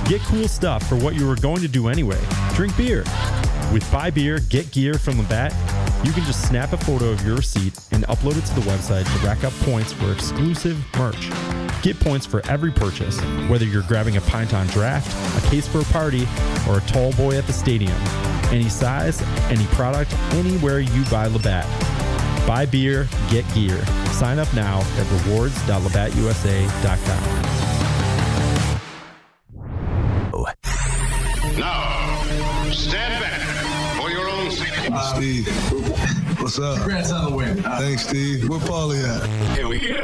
Get cool stuff for what you were going to do anyway. Drink beer. With Buy Beer, Get Gear from Labatt, you can just snap a photo of your receipt and upload it to the website to rack up points for exclusive merch. Get points for every purchase, whether you're grabbing a pint on draft, a case for a party, or a tall boy at the stadium. Any size, any product, anywhere you buy Labatt. Buy beer, get gear. Sign up now at rewards.labattusa.com. Now, stand back for your own safety. Steve, what's up? Congrats on the win. Thanks, Steve. Where Paulie at? Here we go.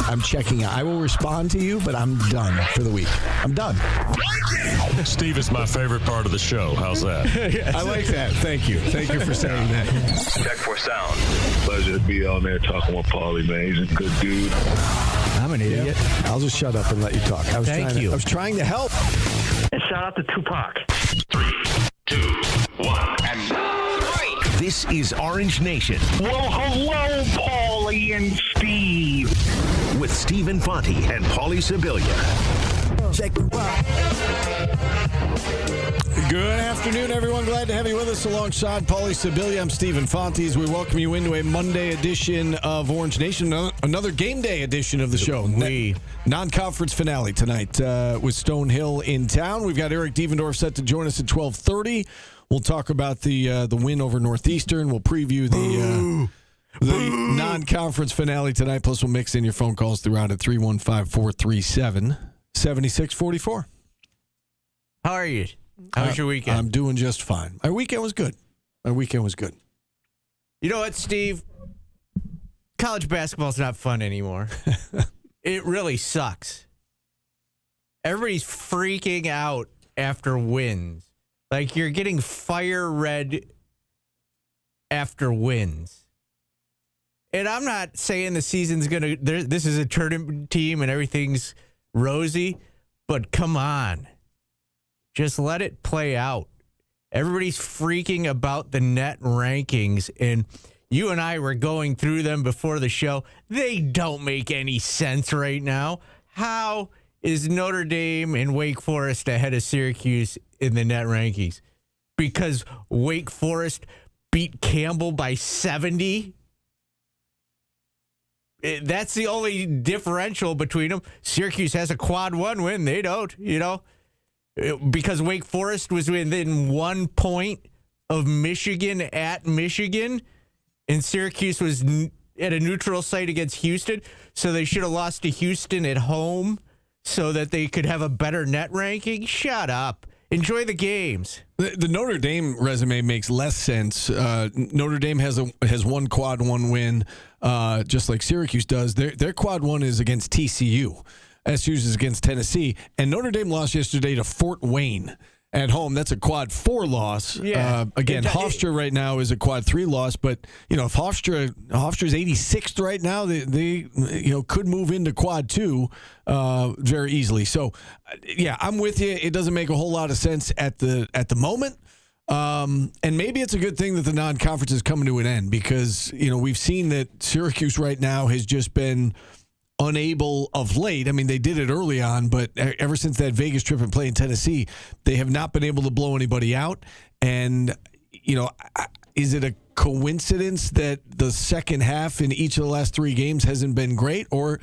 I'm checking out. I will respond to you, but I'm done for the week. I'm done. Steve is my favorite part of the show. How's that? Yes. I like that. Thank you. Thank you for saying that. Check for sound. Pleasure to be on there talking with Paulie, man. He's a good dude. I'm an idiot. I'll just shut up and let you talk. I was trying to help. And shout out to Tupac. 3, 2, 1, and This is Orange Nation. Well, hello, Paulie and Steve. With Stephen Fonte and Paulie Sibilia. Check it out. Good afternoon, everyone. Glad to have you with us alongside Paulie Sibilia. I'm Stephen Fontes. We welcome you into a Monday edition of Orange Nation, another game day edition of the show. Non-conference finale tonight with Stonehill in town. We've got Eric Devendorf set to join us at 12:30. We'll talk about the win over Northeastern. We'll preview the non-conference finale tonight. Plus, we'll mix in your phone calls throughout at 315-437-7644. How are you? How was your weekend? I'm doing just fine. My weekend was good. You know what, Steve? College basketball's not fun anymore. It really sucks. Everybody's freaking out after wins. Like, you're getting fire red after wins. And I'm not saying the season's going to... This is a tournament team and everything's rosy, but come on. Just let it play out. Everybody's freaking about the net rankings, and you and I were going through them before the show. They don't make any sense right now. How is Notre Dame and Wake Forest ahead of Syracuse in the net rankings? Because Wake Forest beat Campbell by 70? That's the only differential between them. Syracuse has a quad one win. They don't, because Wake Forest was within 1 point of Michigan at Michigan, and Syracuse was at a neutral site against Houston, so they should have lost to Houston at home so that they could have a better net ranking. Shut up. Enjoy the games. The Notre Dame resume makes less sense. Notre Dame has one quad one win, just like Syracuse does. Their quad one is against TCU. SU's is against Tennessee, and Notre Dame lost yesterday to Fort Wayne at home. That's a quad 4 loss. Yeah. Again, Hofstra right now is a quad 3 loss, but if Hofstra's 86th right now, they could move into quad 2 very easily. So, yeah, I'm with you. It doesn't make a whole lot of sense at the moment. And maybe it's a good thing that the non-conference is coming to an end because we've seen that Syracuse right now has just been unable of late. I mean, they did it early on, but ever since that Vegas trip and playing Tennessee, they have not been able to blow anybody out. And, is it a coincidence that the second half in each of the last 3 games hasn't been great? Or,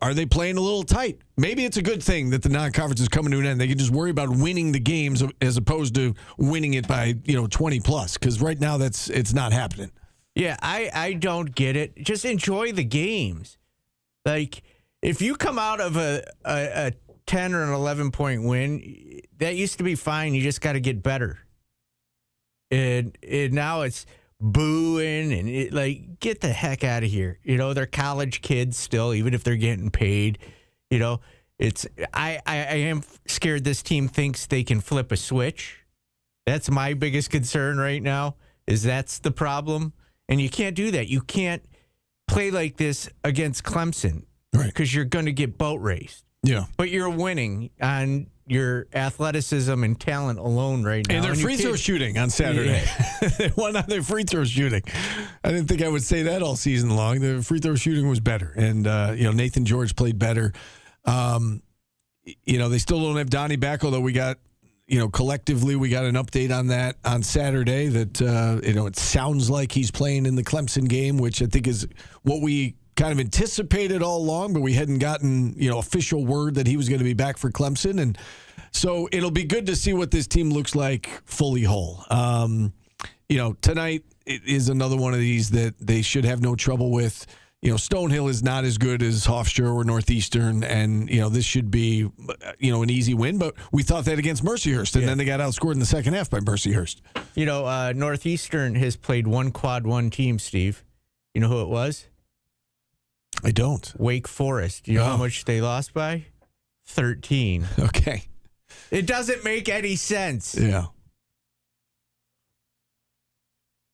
are they playing a little tight? Maybe it's a good thing that the non-conference is coming to an end. They can just worry about winning the games as opposed to winning it by, 20 plus. Because right now it's not happening. Yeah, I don't get it. Just enjoy the games. Like, if you come out of a 10 or an 11-point win, that used to be fine. You just got to get better. And now it's booing and get the heck out of here. They're college kids still, even if they're getting paid. I am scared this team thinks they can flip a switch. That's my biggest concern right now, is that's the problem. And you can't do that. You can't play like this against Clemson, right? Because you're going to get boat raced. Yeah. But you're winning on your athleticism and talent alone right now. And their free throw shooting on Saturday. Yeah. They won on their free throw shooting. I didn't think I would say that all season long. The free throw shooting was better. And, Nathan George played better. They still don't have Donnie back, although we got, collectively we got an update on that on Saturday that, it sounds like he's playing in the Clemson game, which I think is what we kind of anticipated all along, but we hadn't gotten, official word that he was going to be back for Clemson. And so it'll be good to see what this team looks like fully whole. Tonight is another one of these that they should have no trouble with. Stonehill is not as good as Hofstra or Northeastern, and, this should be, an easy win. But we thought that against Mercyhurst, and then they got outscored in the second half by Mercyhurst. Northeastern has played one quad one team, Steve. You know who it was? I don't. Wake Forest. You know how much they lost by? 13. Okay. It doesn't make any sense. Yeah.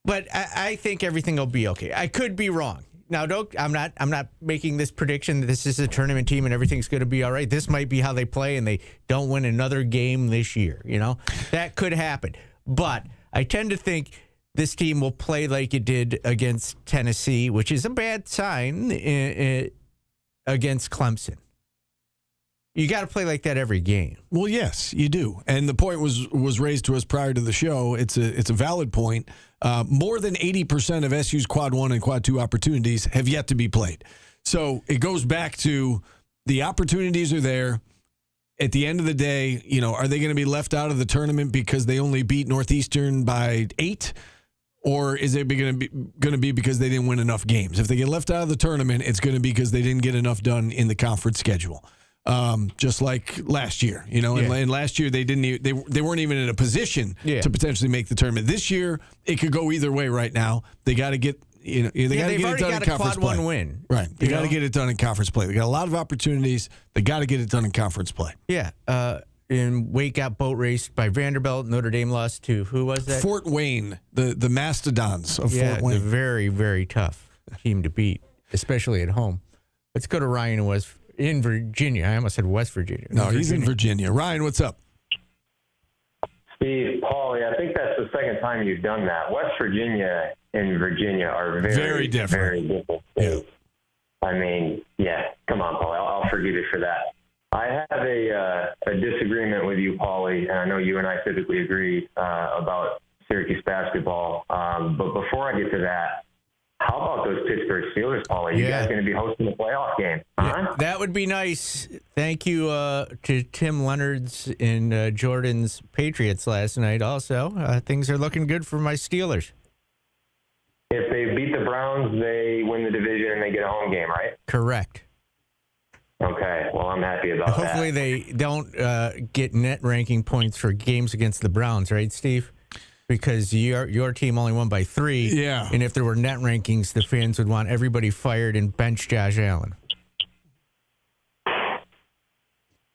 But I think everything will be okay. I could be wrong. Now, I'm not making this prediction that this is a tournament team and everything's going to be all right. This might be how they play and they don't win another game this year. That could happen. But I tend to think this team will play like it did against Tennessee, which is a bad sign against Clemson. You got to play like that every game. Well, yes, you do. And the point was raised to us prior to the show. It's a valid point. More than 80% of SU's quad 1 and quad 2 opportunities have yet to be played. So it goes back to the opportunities are there. At the end of the day, are they going to be left out of the tournament because they only beat Northeastern by 8? Or is it going to be because they didn't win enough games? If they get left out of the tournament, it's going to be because they didn't get enough done in the conference schedule. Just like last year, and last year they weren't even in a position to potentially make the tournament. This year it could go either way. Right now they got to get they got to get it done in conference play. Quad 1 win, right? They got to get it done in conference play. They got a lot of opportunities. They got to get it done in conference play. Yeah. And Wake got boat raced by Vanderbilt. Notre Dame lost to who was that? Fort Wayne, the Mastodons of Fort Wayne. The very, very tough team to beat, especially at home. Let's go to Ryan, who was in Virginia. I almost said West Virginia. No, he's in Virginia. Ryan, what's up? Steve, Paulie, I think that's the second time you've done that. West Virginia and Virginia are very different. Very different states. Yeah. I mean, come on, Paulie. I'll forgive you for that. I have a disagreement with you, Paulie, and I know you and I typically agree about Syracuse basketball. But before I get to that, how about those Pittsburgh Steelers, Paulie? You guys going to be hosting the playoff game? Huh? That would be nice. Thank you to Tim Leonard's and Jordan's Patriots last night also. Things are looking good for my Steelers. If they beat the Browns, they win the division and they get a home game, right? Correct. Okay, well, I'm happy about that. Hopefully they don't get net ranking points for games against the Browns, right, Steve? Because your team only won by 3. Yeah. And if there were net rankings, the fans would want everybody fired and bench Josh Allen.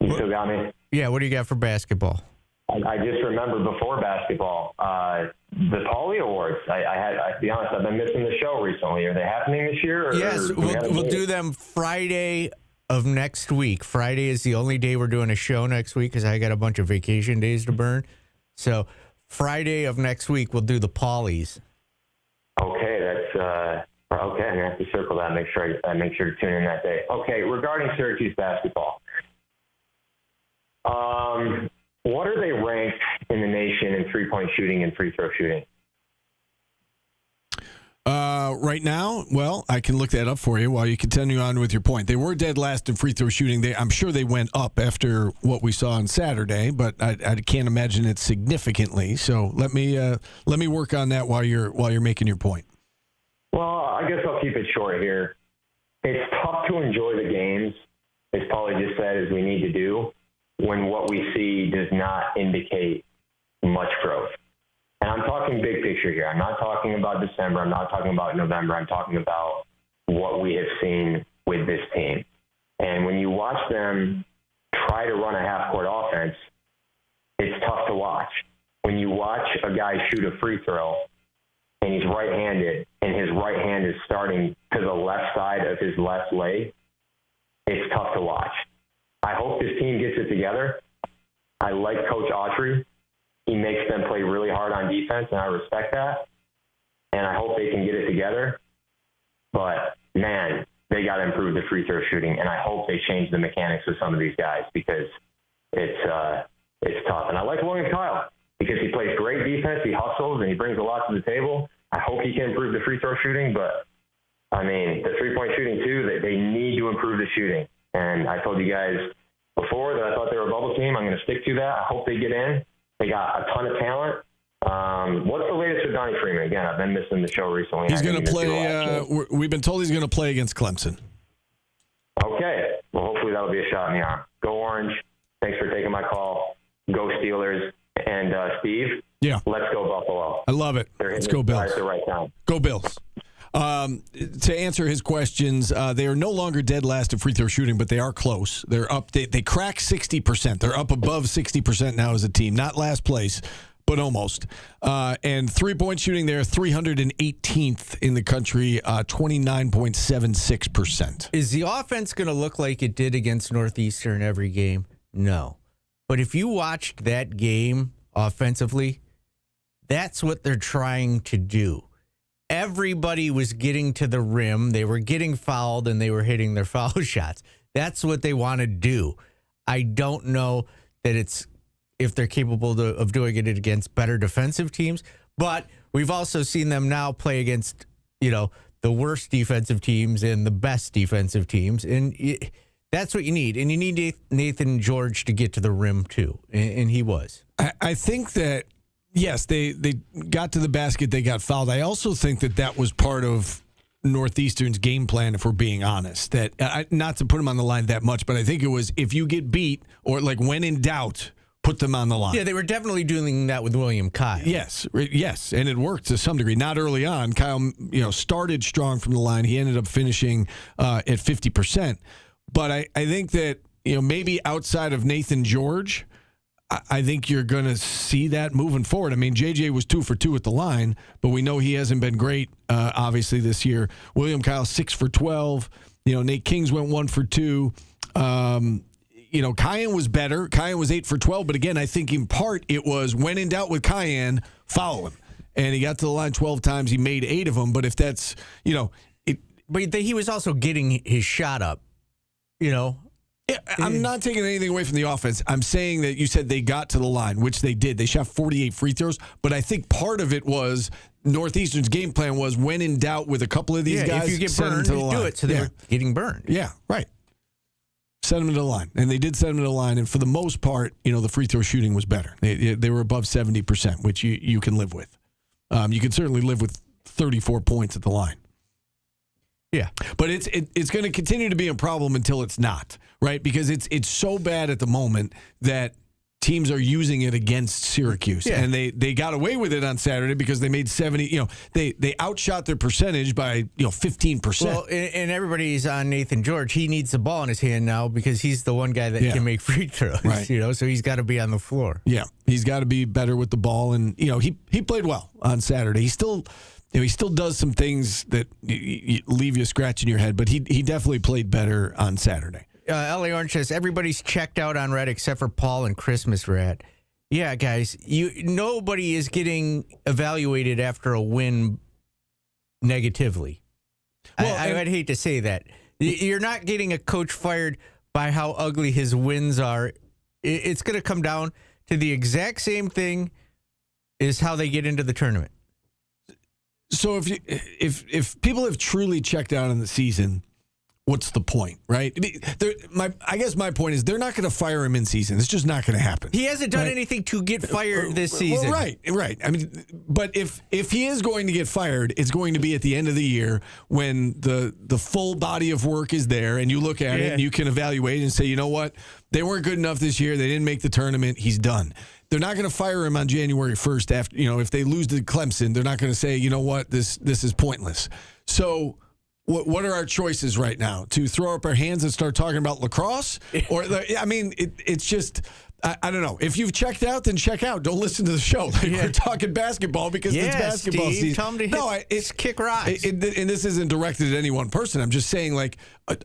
You still got me? Yeah, what do you got for basketball? I just remember before basketball, the Paulie Awards. To be honest, I've been missing the show recently. Are they happening this year? Yes, we'll do them Friday of next week. Friday is the only day we're doing a show next week because I got a bunch of vacation days to burn. So Friday of next week, we'll do the Paulies. Okay, that's okay. I'm gonna have to circle that. Make sure to tune in that day. Okay, regarding Syracuse basketball, what are they ranked in the nation in 3-point shooting and free throw shooting? Right now, well, I can look that up for you while you continue on with your point. They were dead last in free throw shooting. I'm sure they went up after what we saw on Saturday, but I can't imagine it significantly. So let me work on that while you're making your point. Well, I guess I'll keep it short here. It's tough to enjoy the games, as Paulie just said, as we need to do, when what we see does not indicate much growth. And I'm talking big picture here. I'm not talking about December. I'm not talking about November. I'm talking about what we have seen with this team. And when you watch them try to run a half-court offense, it's tough to watch. When you watch a guy shoot a free throw and he's right-handed and his right hand is starting to the left side of his left leg, it's tough to watch. I hope this team gets it together. I like Coach Autry. He makes them play really hard on defense, and I respect that. And I hope they can get it together. But, man, they got to improve improve the free throw shooting, and I hope they change the mechanics with some of these guys because it's tough. And I like William Kyle because he plays great defense, he hustles, and he brings a lot to the table. I hope he can improve the free throw shooting, but, I mean, the three-point shooting, too, they need to improve the shooting. And I told you guys before that I thought they were a bubble team. I'm going to stick to that. I hope they get in. They got a ton of talent. What's the latest with Donnie Freeman? Again, I've been missing the show recently. He's going to play. We've been told he's going to play against Clemson. Okay. Well, hopefully that'll be a shot in the arm. Go Orange. Thanks for taking my call. Go Steelers. And Steve, let's go Buffalo. I love it. Let's go Bills. At the right time. Go Bills. To answer his questions, they are no longer dead last in free throw shooting, but they are close. They're up. They cracked 60%. They're up above 60% now as a team. Not last place, but almost. And three-point shooting, they're 318th in the country, 29.76%. Is the offense going to look like it did against Northeastern every game? No. But if you watched that game offensively, that's what they're trying to do. Everybody was getting to the rim. They were getting fouled, and they were hitting their foul shots. That's what they want to do. I don't know that if they're capable of doing it against better defensive teams, but we've also seen them now play against, the worst defensive teams and the best defensive teams, and that's what you need. And you need Nathan George to get to the rim, too, and he was. I think that, yes, they got to the basket, they got fouled. I also think that was part of Northeastern's game plan, if we're being honest. That not to put them on the line that much, but I think it was if you get beat or like when in doubt, put them on the line. Yeah, they were definitely doing that with William Kyle. Yes, and it worked to some degree. Not early on. Kyle, started strong from the line. He ended up finishing at 50%. But I think that, maybe outside of Nathan George, I think you're going to see that moving forward. I mean, JJ was 2 for 2 at the line, but we know he hasn't been great, obviously, this year. William Kyle, 6 for 12. Nate Kings went 1 for 2. Cayenne was better. Cayenne was 8 for 12. But again, I think in part it was when in doubt with Cayenne, foul him. And he got to the line 12 times. He made 8 of them. But if that's, But he was also getting his shot up, Yeah, I'm not taking anything away from the offense. I'm saying that you said they got to the line, which they did. They shot 48 free throws. But I think part of it was Northeastern's game plan was when in doubt with a couple of these guys, if you get send burned, them to the line. do it. So they're getting burned. Yeah, right. Send them to the line. And they did send them to the line. And for the most part, the free throw shooting was better. They were above 70%, which you can live with. You can certainly live with 34 points at the line. Yeah, but it's going to continue to be a problem until it's not, right? Because it's so bad at the moment that teams are using it against Syracuse, and they got away with it on Saturday because they made 70. They outshot their percentage by 15%. Well, and everybody's on Nathan George. He needs the ball in his hand now because he's the one guy that can make free throws. Right. So he's got to be on the floor. Yeah, he's got to be better with the ball, and he played well on Saturday. He still does some things that leave you scratching your head, but he definitely played better on Saturday. L.A. Orange says, everybody's checked out on Red except for Paul and Christmas Rat. Yeah, guys, nobody is getting evaluated after a win negatively. Well, I'd hate to say that. You're not getting a coach fired by how ugly his wins are. It's going to come down to the exact same thing is how they get into the tournament. So if people have truly checked out in the season, what's the point, right? I guess my point is they're not going to fire him in season. It's just not going to happen. He hasn't done anything to get fired this season. Well, right. I mean, but if he is going to get fired, it's going to be at the end of the year when the full body of work is there and you look at it and you can evaluate and say, you know what? They weren't good enough this year. They didn't make the tournament. He's done. They're not going to fire him on January 1st after, if they lose to Clemson, they're not going to say, you know what, this is pointless. So what are our choices right now? To throw up our hands and start talking about lacrosse? Or, it's just, I don't know. If you've checked out, then check out. Don't listen to the show. We're talking basketball because it's basketball season. Tell them to it's kick rocks. And this isn't directed at any one person. I'm just saying,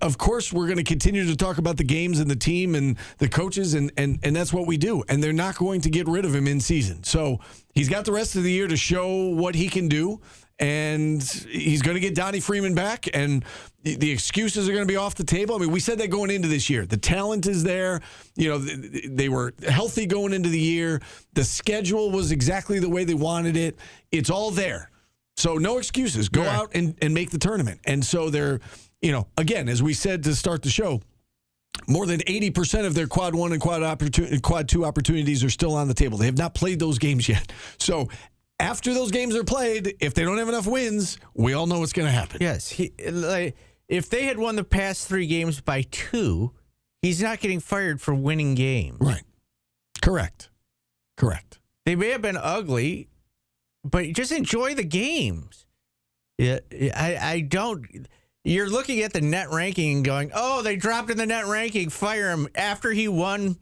of course, we're going to continue to talk about the games and the team and the coaches, and that's what we do. And they're not going to get rid of him in season. So he's got the rest of the year to show what he can do. and he's going to get Donnie Freeman back, and the excuses are going to be off the table. I mean, we said that going into this year. The talent is there. You know, they were healthy going into the year. The schedule was exactly the way they wanted it. It's all there. So no excuses. Go out and make the tournament. And so they're, you know, again, as we said to start the show, more than 80% of their quad 1 and quad 2 opportunities are still on the table. They have not played those games yet. So after those games are played, if they don't have enough wins, we all know what's going to happen. Yes. If they had won the past 3 games by 2, he's not getting fired for winning games. Right. Correct. They may have been ugly, but just enjoy the games. Yeah, I don't. You're looking at the net ranking and going, oh, they dropped in the net ranking, fire him after he won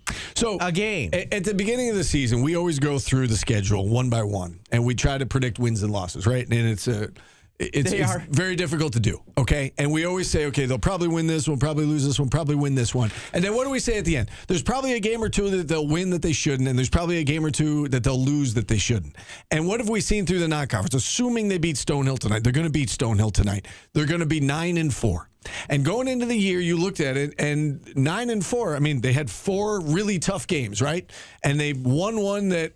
a game. At the beginning of the season, we always go through the schedule one by one, and we try to predict wins and losses, right? And it's very difficult to do, okay? And we always say, okay, they'll probably win this one, probably lose this one, probably win this one. And then what do we say at the end? There's probably a game or two that they'll win that they shouldn't, and there's probably a game or two that they'll lose that they shouldn't. And what have we seen through the non-conference? Assuming they beat Stonehill tonight, they're going to beat Stonehill tonight. They're going to be 9-4. And going into the year, you looked at it, and 9-4, I mean, they had 4 really tough games, right? And they won one that,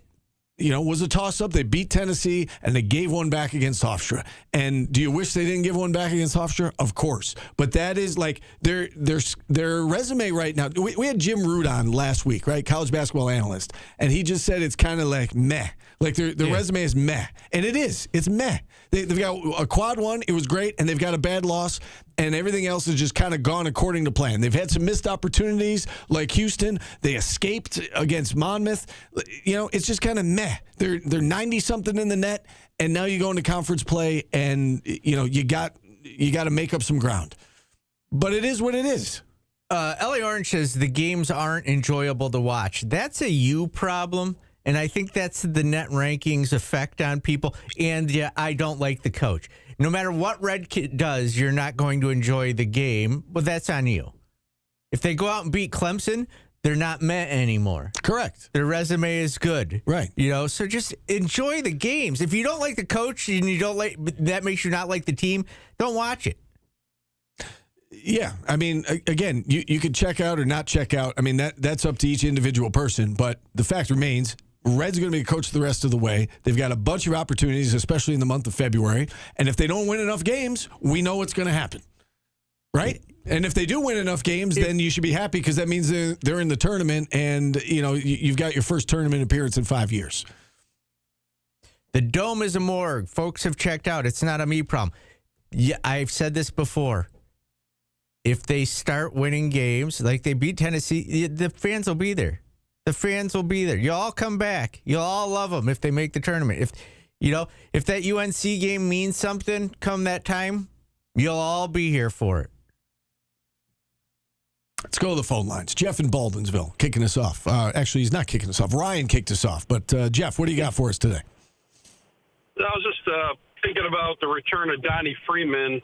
you know, was a toss-up. They beat Tennessee, and they gave one back against Hofstra. And do you wish they didn't give one back against Hofstra? Of course. But that is like their resume right now. We had Jim Root on last week, right? College basketball analyst. And he just said it's kind of like meh. Like their resume is meh. And it is. It's meh. They've got a quad 1. It was great. And they've got a bad loss. And everything else has just kind of gone according to plan. They've had some missed opportunities like Houston. They escaped against Monmouth. You know, it's just kind of meh. They're 90-something in the net. And now you go into conference play and, you know, you got to make up some ground. But it is what it is. LA Orange says the games aren't enjoyable to watch. That's a you problem. And I think that's the net rankings effect on people. And yeah, I don't like the coach. No matter what Red Kid does, you're not going to enjoy the game. But that's on you. If they go out and beat Clemson, they're not met anymore. Correct. Their resume is good. Right. You know, so just enjoy the games. If you don't like the coach and you don't like that makes you not like the team, don't watch it. Yeah, I mean, again, you could check out or not check out. I mean, that's up to each individual person. But the fact remains, Red's going to be a coach the rest of the way. They've got a bunch of opportunities, especially in the month of February. And if they don't win enough games, we know what's going to happen. Right? And if they do win enough games, then you should be happy because that means they're in the tournament and, you know, you've got your first tournament appearance in 5 years. The Dome is a morgue. Folks have checked out. It's not a me problem. Yeah, I've said this before. If they start winning games like they beat Tennessee, the fans will be there. The fans will be there. You'll all come back. You'll all love them if they make the tournament. If that UNC game means something come that time, you'll all be here for it. Let's go to the phone lines. Jeff in Baldwinsville kicking us off. Actually, he's not kicking us off. Ryan kicked us off. But, Jeff, what do you got for us today? I was just thinking about the return of Donnie Freeman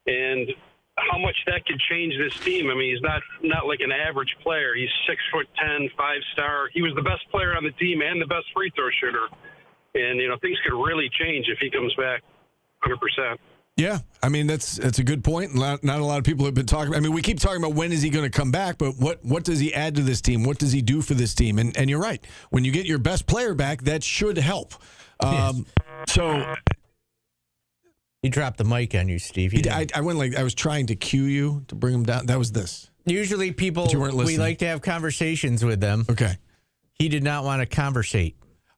and how much that could change this team. I mean, he's not like an average player. He's 6'10", 5-star. He was the best player on the team and the best free throw shooter. And, you know, things could really change if he comes back 100%. Yeah, I mean, that's a good point. Not a lot of people have been talking. I mean, we keep talking about when is he going to come back, but what does he add to this team? What does he do for this team? And you're right. When you get your best player back, that should help. Yes. So he dropped the mic on you, Steve. I went like I was trying to cue you to bring him down. That was this. Usually people, we like to have conversations with them. Okay. He did not want to conversate.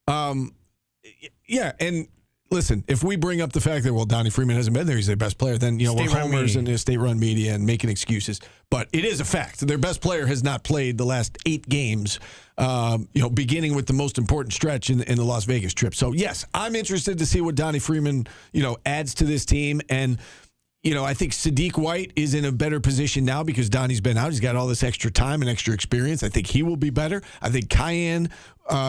Yeah, and listen, if we bring up the fact that, well, Donnie Freeman hasn't been there, he's their best player, then, you know, we're homers and state-run media and making excuses. But it is a fact. Their best player has not played the last 8 games, beginning with the most important stretch in the Las Vegas trip. So, yes, I'm interested to see what Donnie Freeman, adds to this team. And, I think Sadiq White is in a better position now because Donnie's been out. He's got all this extra time and extra experience. I think he will be better. I think Cayenne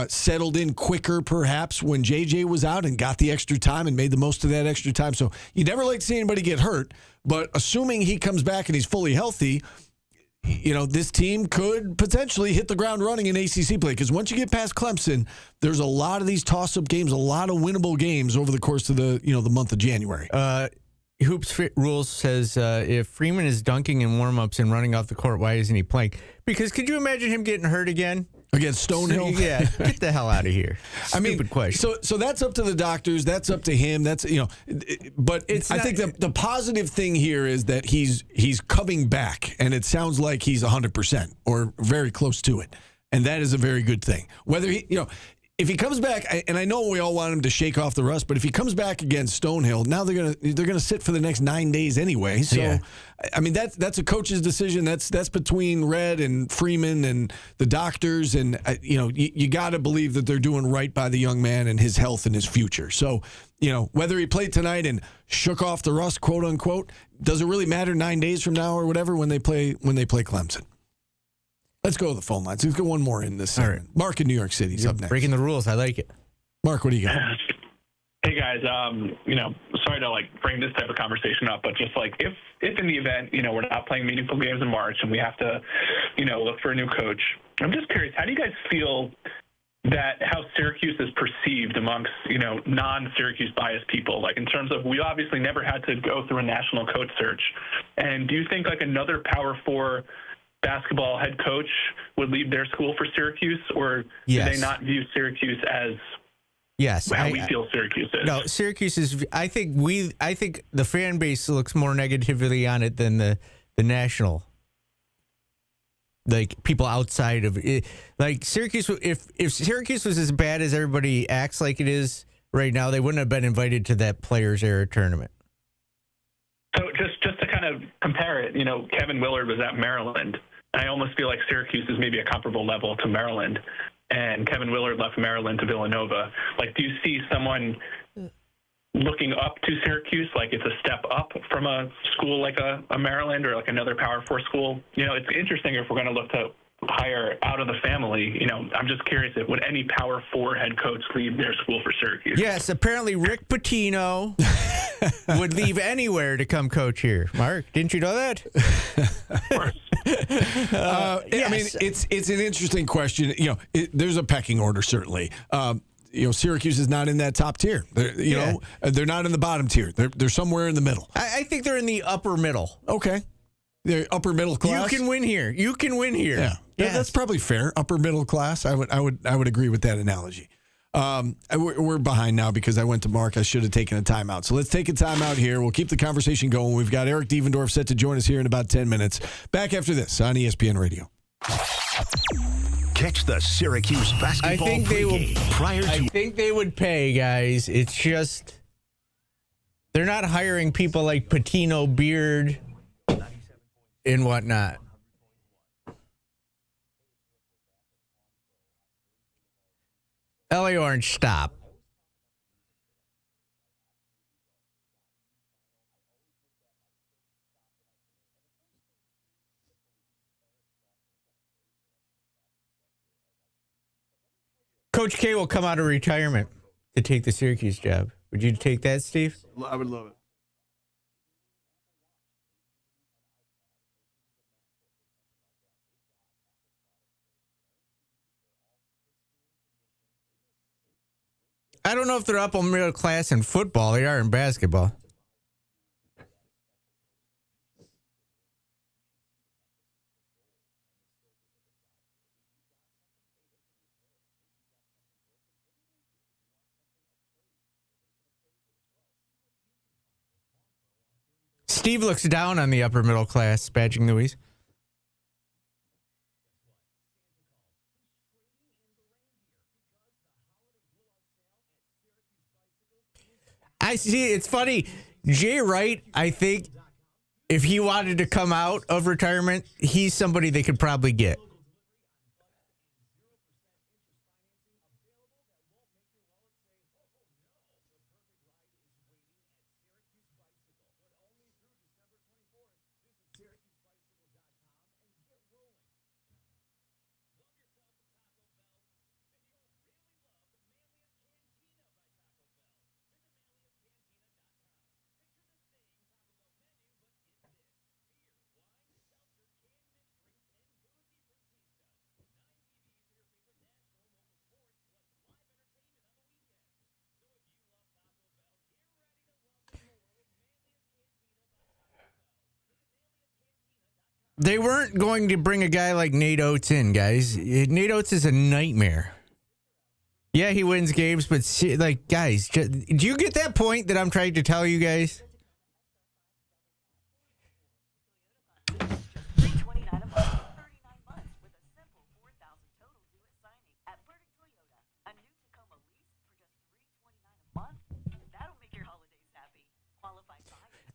settled in quicker, perhaps, when JJ was out and got the extra time and made the most of that extra time. So you never like to see anybody get hurt, but assuming he comes back and he's fully healthy, this team could potentially hit the ground running in ACC play, because once you get past Clemson, there's a lot of these toss-up games, a lot of winnable games over the course of the month of January. Hoops Fit Rules says if Freeman is dunking in warm-ups and running off the court, why isn't he playing? Because could you imagine him getting hurt again? Against Stonehill? Yeah, get the hell out of here. Stupid question. So that's up to the doctors. That's up to him. That's but I think the positive thing here is that he's coming back, and it sounds like he's 100% or very close to it, and that is a very good thing. Whether if he comes back, and I know we all want him to shake off the rust, but if he comes back against Stonehill, now they're gonna sit for the next 9 days anyway. So, yeah. I mean that's a coach's decision. That's between Red and Freeman and the doctors, and you got to believe that they're doing right by the young man and his health and his future. So, whether he played tonight and shook off the rust, quote unquote, does it really matter 9 days from now or whatever when they play Clemson? Let's go to the phone lines. Let's get one more in this segment. Right. Mark in New York City is up next. Breaking the rules. I like it. Mark, what do you got? Hey, guys. Sorry to, bring this type of conversation up, but just, if in the event, we're not playing meaningful games in March and we have to, look for a new coach, I'm just curious, how do you guys feel that how Syracuse is perceived amongst, non-Syracuse biased people? In terms of, we obviously never had to go through a national coach search. And do you think, another Power 4 basketball head coach would leave their school for Syracuse, or do they not view Syracuse as how we feel Syracuse is? No, Syracuse is. I think the fan base looks more negatively on it than the national. People outside of it, Syracuse. If Syracuse was as bad as everybody acts like it is right now, they wouldn't have been invited to that Players Era tournament. So just to kind of compare it, Kevin Willard was at Maryland. I almost feel like Syracuse is maybe a comparable level to Maryland. And Kevin Willard left Maryland to Villanova. Do you see someone looking up to Syracuse like it's a step up from a school like a Maryland or another Power 4 school? It's interesting if we're going to look to hire out of the family. I'm just curious if would any Power 4 head coach leave their school for Syracuse? Yes, apparently Rick Pitino would leave anywhere to come coach here. Mark, didn't you know that? Of course. Yes. I mean, it's an interesting question. There's a pecking order, certainly. Syracuse is not in that top tier. They're not in the bottom tier. They're somewhere in the middle. I think they're in the upper middle. Okay. They're upper middle class. You can win here. Yeah. Yes. That's probably fair. Upper middle class. I would agree with that analogy. We're behind now because I went to Mark. I should have taken a timeout. So let's take a timeout here. We'll keep the conversation going. We've got Eric Devendorf set to join us here in about 10 minutes. Back after this on ESPN Radio. Catch the Syracuse basketball I think they would pay, guys. It's just they're not hiring people like Pitino, Beard, and whatnot. LA Orange, stop. Coach K will come out of retirement to take the Syracuse job. Would you take that, Steve? I would love it. I don't know if they're upper middle class in football. They are in basketball. Steve looks down on the upper middle class, Badging Louise. I see. It's funny. Jay Wright, I think, if he wanted to come out of retirement, he's somebody they could probably get. They weren't going to bring a guy like Nate Oates in, guys. Nate Oates is a nightmare. Yeah, he wins games, but like, guys, do you get that point that I'm trying to tell you guys?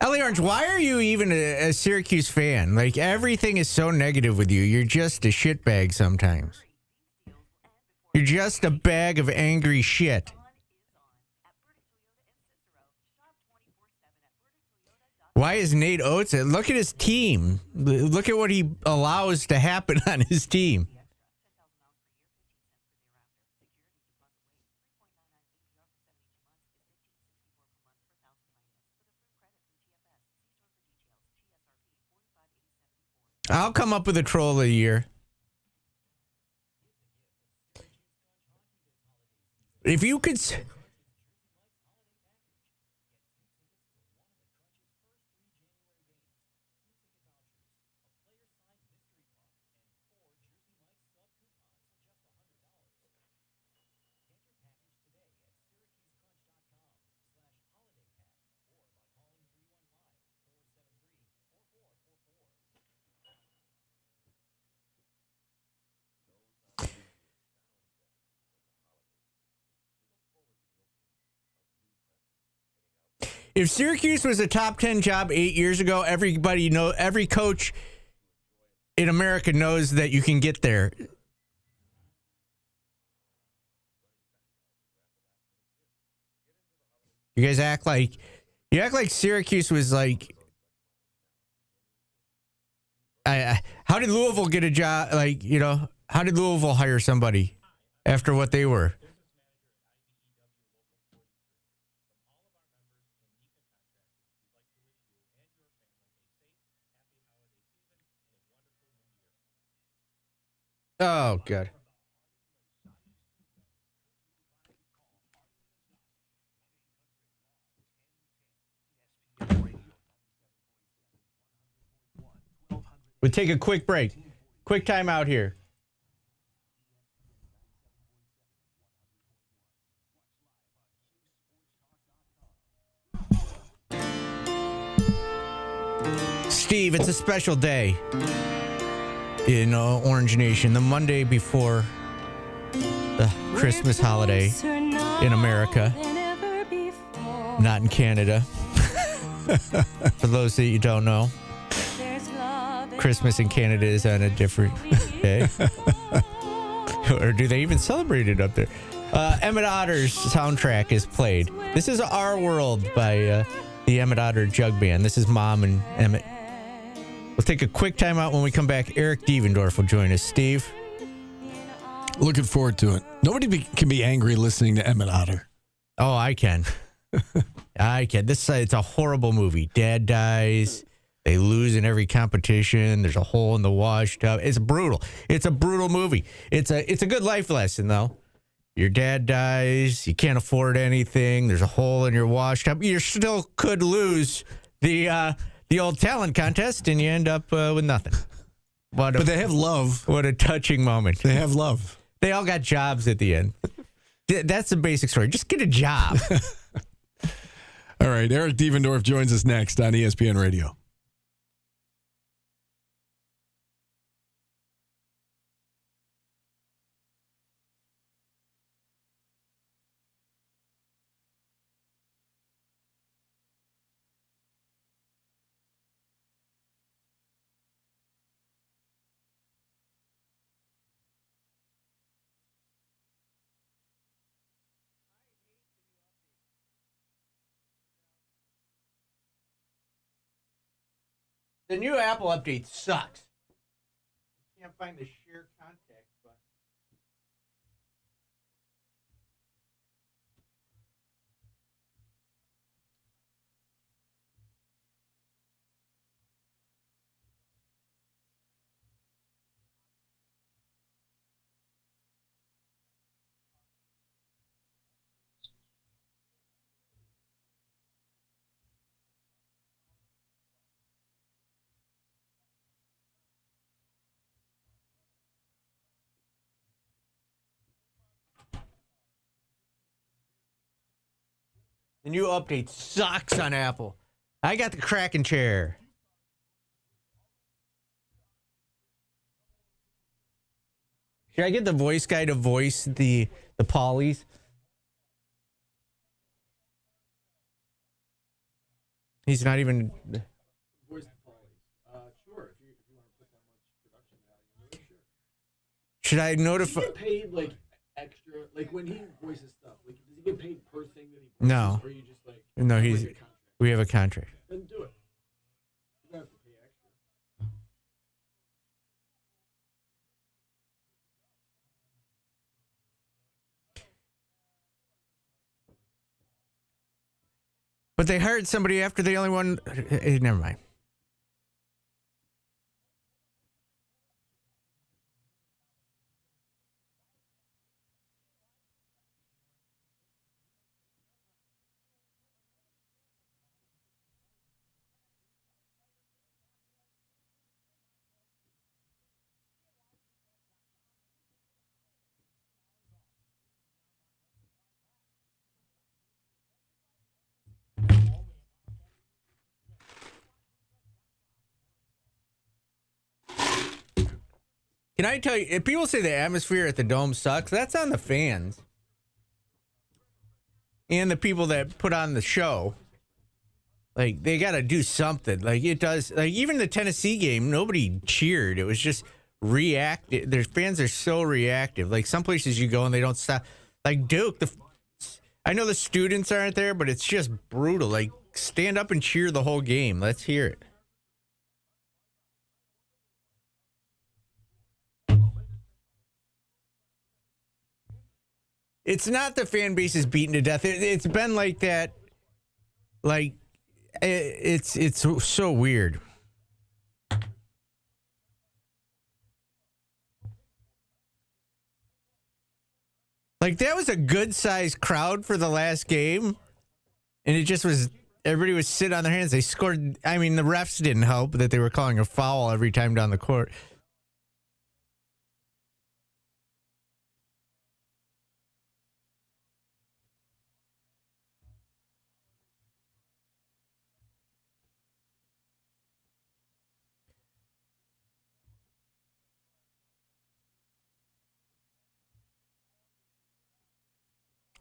Ellie Orange, why are you even a Syracuse fan? Like, everything is so negative with you. You're just a shitbag sometimes. You're just a bag of angry shit. Why is Nate Oates? Look at his team. Look at what he allows to happen on his team. I'll come up with a troll of the year. If you could... If Syracuse was a top 10 job 8 years ago, every coach in America knows that you can get there. You guys act like Syracuse was like, how did Louisville get a job? Like, how did Louisville hire somebody after what they were? Oh, good. We'll take a quick break. Quick time out here. Steve, it's a special day in Orange Nation, the Monday before the Christmas holiday in America, not in Canada. For those that you don't know, Christmas in Canada is on a different day. Or do they even celebrate it up there? Emmett Otter's soundtrack is played. This is Our World by the Emmett Otter Jug Band. This is Mom and Emmett. We'll take a quick time out. When we come back, Eric Devendorf will join us. Steve? Looking forward to it. Nobody can be angry listening to Emmett Otter. Oh, I can. I can. It's a horrible movie. Dad dies. They lose in every competition. There's a hole in the washtub. It's brutal. It's a brutal movie. It's a good life lesson, though. Your dad dies. You can't afford anything. There's a hole in your washtub. You still could lose the old talent contest, and you end up with nothing. But they have love. What a touching moment. They have love. They all got jobs at the end. That's the basic story. Just get a job. All right. Eric Devendorf joins us next on ESPN Radio. The new Apple update sucks. Can't find the share contact button. The new update sucks on Apple. I got the Kraken chair. Should I get the voice guy to voice the Paulies? He's not even. Voice the Paulies. Sure, if you want to put that much production value, sure. Should I notify? Does he get paid like extra? Like when he voices stuff, like does he get paid per thing that he voices? No. Or are you just like? No, we have a contract. Then do it. You don't have to pay extra. But they hired somebody after the only one. Never mind. Can I tell you, if people say the atmosphere at the Dome sucks, that's on the fans. And the people that put on the show. Like, they got to do something. Like, it does. Like, even the Tennessee game, nobody cheered. It was just reactive. Their fans are so reactive. Like, some places you go and they don't stop. Like, Duke, I know the students aren't there, but it's just brutal. Like, stand up and cheer the whole game. Let's hear it. It's not the fan base is beaten to death. It's been like that. Like, it's so weird. Like, that was a good-sized crowd for the last game. And it just was, everybody was sitting on their hands. They scored. I mean, the refs didn't help that they were calling a foul every time down the court.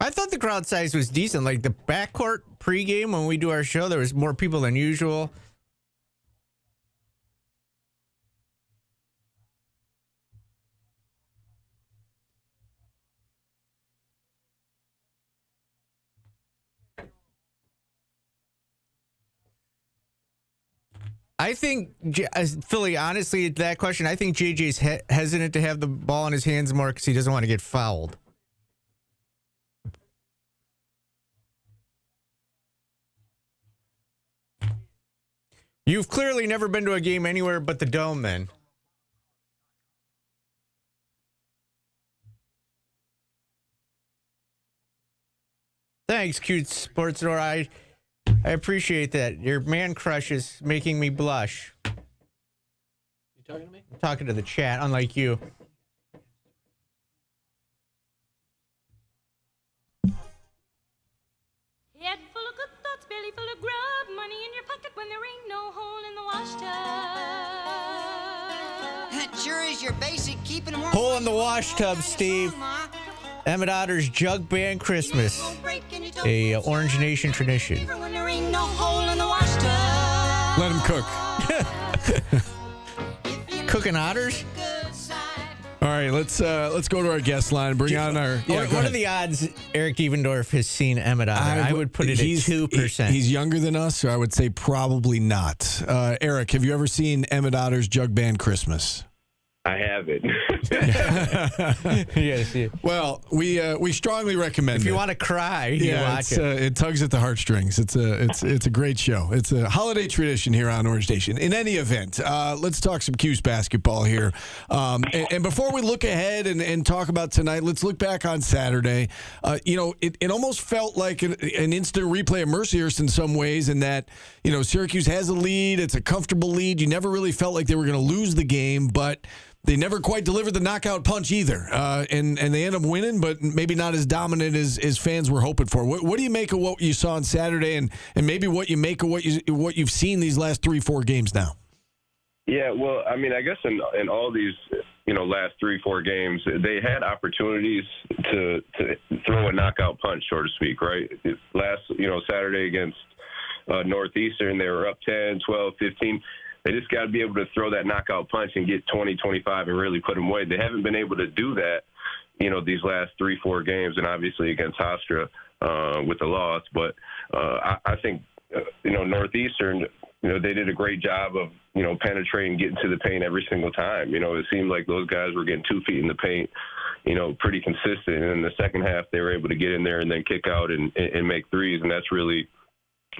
I thought the crowd size was decent. Like the backcourt pregame when we do our show, there was more people than usual. I think, Philly, honestly, that question, I think JJ's hesitant to have the ball in his hands more because he doesn't want to get fouled. You've clearly never been to a game anywhere but the Dome, then. Thanks, cute sports store. I appreciate that. Your man crush is making me blush. You talking to me? I'm talking to the chat, unlike you. Head full of good thoughts, belly full of grub, money in your pocket when there ain't no hole in the wash tub. That sure is your basic keeping warm. Hole in the wash tub, Steve. Emmett Otter's Jug Band Christmas, a Orange Nation tradition. When there ain't no hole in the wash tub. Let him cook. Cooking otters? All right, let's go to our guest line. Bring on our. What are the odds Eric Evendorf has seen Emmett Otter? I would put it at 2%. He's younger than us, so I would say probably not. Eric, have you ever seen Emmett Otter's Jug Band Christmas? I haven't. You gotta see it. Well, we strongly recommend if it. you want to cry, watch it. It tugs at the heartstrings. It's a great show. It's a holiday tradition here on Orange Nation. In any event, let's talk some Cuse basketball here. And before we look ahead and talk about tonight, let's look back on Saturday. It almost felt like an instant replay of Mercyhurst in some ways, in that Syracuse has a lead. It's a comfortable lead. You never really felt like they were going to lose the game, but they never quite delivered the knockout punch either, and they end up winning, but maybe not as dominant as fans were hoping for. What do you make of what you saw on Saturday, and maybe what you make of what you've seen these last 3-4 games now? Yeah, well, I mean, I guess in all these last 3-4 games, they had opportunities to throw a knockout punch, so to speak, right? Last Saturday against Northeastern, they were up 10, 12, 15. They just got to be able to throw that knockout punch and get 20, 25 and really put them away. They haven't been able to do that, these last 3-4 games, and obviously against Hofstra with the loss. But I think, Northeastern, they did a great job of, penetrating, getting to the paint every single time. It seemed like those guys were getting 2 feet in the paint, pretty consistent. And in the second half, they were able to get in there and then kick out and make threes, and that's really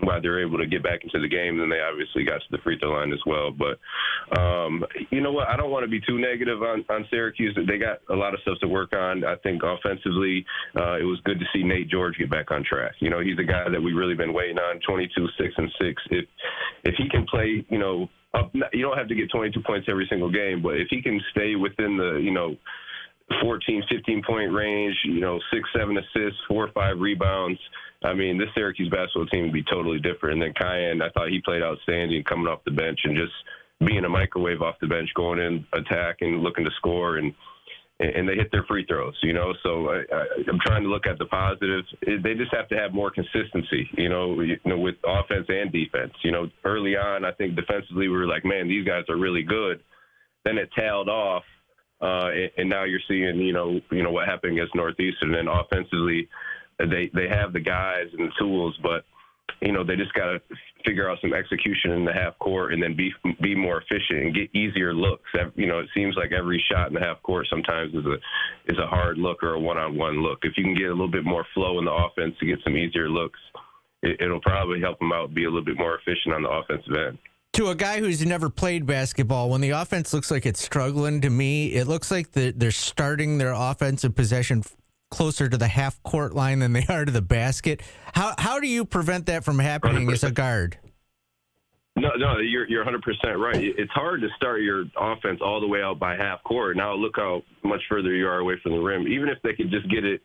why they're able to get back into the game. And they obviously got to the free throw line as well. But you know what? I don't want to be too negative on Syracuse. They got a lot of stuff to work on. I think offensively, it was good to see Nate George get back on track. He's a guy that we've really been waiting on, 22, 6, and 6. If he can play, up, you don't have to get 22 points every single game, but if he can stay within the, 14, 15-point range, 6, 7 assists, 4 or 5 rebounds, I mean, this Syracuse basketball team would be totally different. And then Cayenne, I thought he played outstanding coming off the bench and just being a microwave off the bench, going in, attacking, looking to score, and they hit their free throws, So I'm trying to look at the positives. They just have to have more consistency, with offense and defense. Early on, I think defensively we were like, man, these guys are really good. Then it tailed off, and now you're seeing, what happened against Northeastern. And offensively, they have the guys and the tools, but they just got to figure out some execution in the half court and then be more efficient and get easier looks. It seems like every shot in the half court sometimes is a hard look or a one-on-one look. If you can get a little bit more flow in the offense to get some easier looks, it'll probably help them out be a little bit more efficient on the offensive end. To a guy who's never played basketball, when the offense looks like it's struggling, to me, it looks like they're starting their offensive possession closer to the half-court line than they are to the basket. How do you prevent that from happening 100%. As a guard? No, you're 100% right. It's hard to start your offense all the way out by half court. Now look how much further you are away from the rim. Even if they could just get it,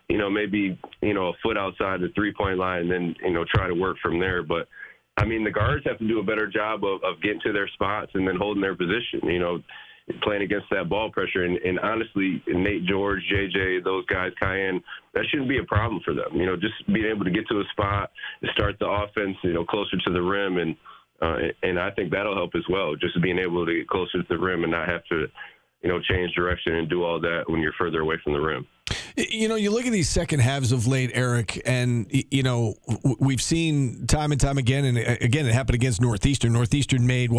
maybe a foot outside the 3-point line, and then try to work from there. But I mean, the guards have to do a better job of getting to their spots and then holding their position. Playing against that ball pressure. And honestly, Nate George, JJ, those guys, Cayenne, that shouldn't be a problem for them. Just being able to get to a spot, start the offense, closer to the rim. And I think that'll help as well, just being able to get closer to the rim and not have to, change direction and do all that when you're further away from the rim. You look at these second halves of late, Eric, and, we've seen time and time again, and again, it happened against Northeastern. Northeastern made,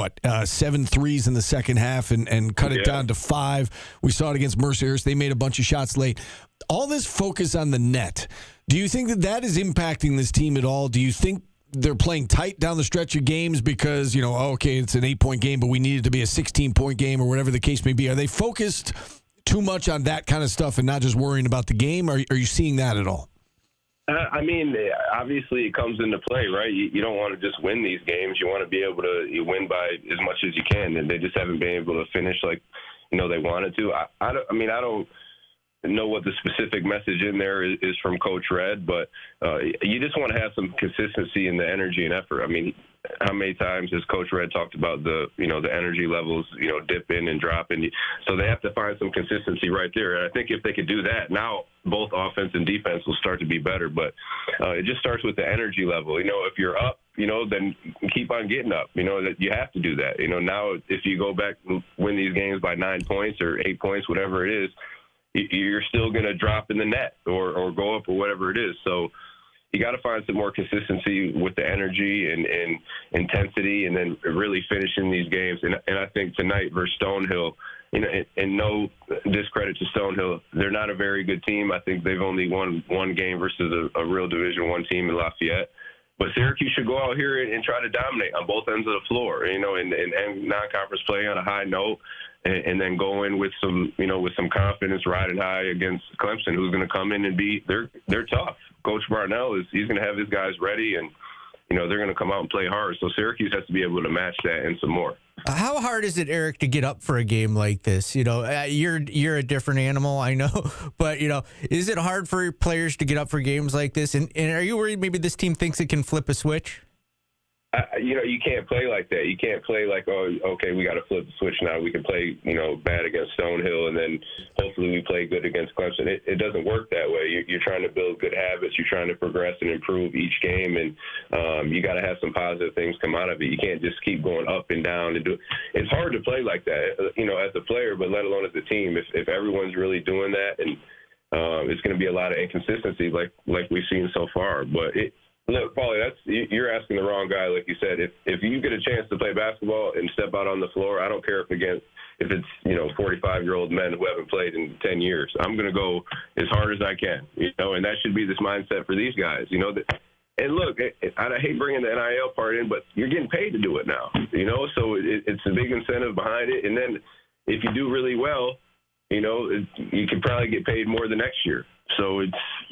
7 threes in the second half and cut it down to 5. We saw it against Mercyhurst. They made a bunch of shots late. All this focus on the net, do you think that is impacting this team at all? Do you think they're playing tight down the stretch of games because, okay, it's an 8-point game, but we need it to be a 16-point game or whatever the case may be? Are they focused too much on that kind of stuff and not just worrying about the game? Are you seeing that at all? I mean, obviously it comes into play, right? You don't want to just win these games. You want to be able to win by as much as you can, and they just haven't been able to finish like, they wanted to. I don't know what the specific message in there is from Coach Red, but you just want to have some consistency in the energy and effort. I mean, how many times has Coach Red talked about the energy levels, dipping and dropping? So they have to find some consistency right there. And I think if they could do that, now both offense and defense will start to be better. But it just starts with the energy level. If you're up, then keep on getting up. That you have to do that. Now if you go back and win these games by 9 points or 8 points, whatever it is, you're still going to drop in the net or go up or whatever it is. So you got to find some more consistency with the energy and intensity, and then really finishing these games. And I think tonight versus Stonehill, and no discredit to Stonehill, they're not a very good team. I think they've only won one game versus a real Division I team in Lafayette. But Syracuse should go out here and try to dominate on both ends of the floor, and non-conference play on a high note, and then go in with some confidence, riding high against Clemson, who's going to come in and they're tough. Coach Barnell he's going to have his guys ready, and they're going to come out and play hard. So Syracuse has to be able to match that and some more. How hard is it, Eric, to get up for a game like this? You know, you're a different animal, I know, but you know, is it hard for players to get up for games like this? And are you worried maybe this team thinks it can flip a switch? You can't play like that. You can't play like, oh, okay, we got to flip the switch now. We can play, bad against Stonehill, and then hopefully we play good against Clemson. It doesn't work that way. You're trying to build good habits. You're trying to progress and improve each game, and you got to have some positive things come out of it. You can't just keep going up and down and do. It's hard to play like that, as a player, but let alone as a team. If everyone's really doing that, and it's going to be a lot of inconsistency like we've seen so far, but Look, Paulie, you're asking the wrong guy. Like you said, if you get a chance to play basketball and step out on the floor, I don't care if it's 45-year-old men who haven't played in 10 years. I'm going to go as hard as I can, and that should be this mindset for these guys, And look, I hate bringing the NIL part in, but you're getting paid to do it now, so it's a big incentive behind it. And then if you do really well, you can probably get paid more the next year. So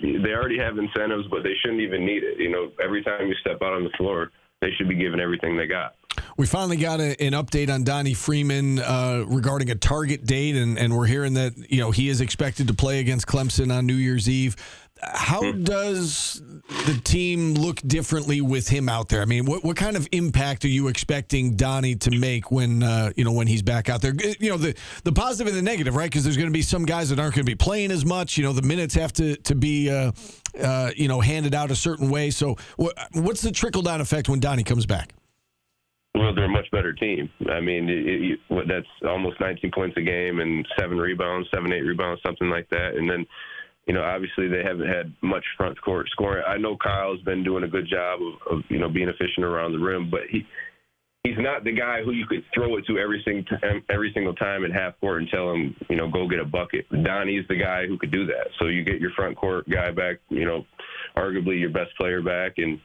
they already have incentives, but they shouldn't even need it. Every time you step out on the floor, they should be given everything they got. We finally got an update on Donnie Freeman regarding a target date, and we're hearing that he is expected to play against Clemson on New Year's Eve. How does the team look differently with him out there? I mean, what kind of impact are you expecting Donnie to make when he's back out there? The positive and the negative, right? Because there's going to be some guys that aren't going to be playing as much. The minutes have to be handed out a certain way. So what's the trickle down effect when Donnie comes back? Well, they're a much better team. I mean, that's almost 19 points a game and 8 rebounds, something like that. And then, obviously they haven't had much front court scoring. I know Kyle's been doing a good job of being efficient around the rim, but he's not the guy who you could throw it to every single time in half court and tell him, go get a bucket. Donnie's the guy who could do that. So you get your front court guy back, arguably your best player back, and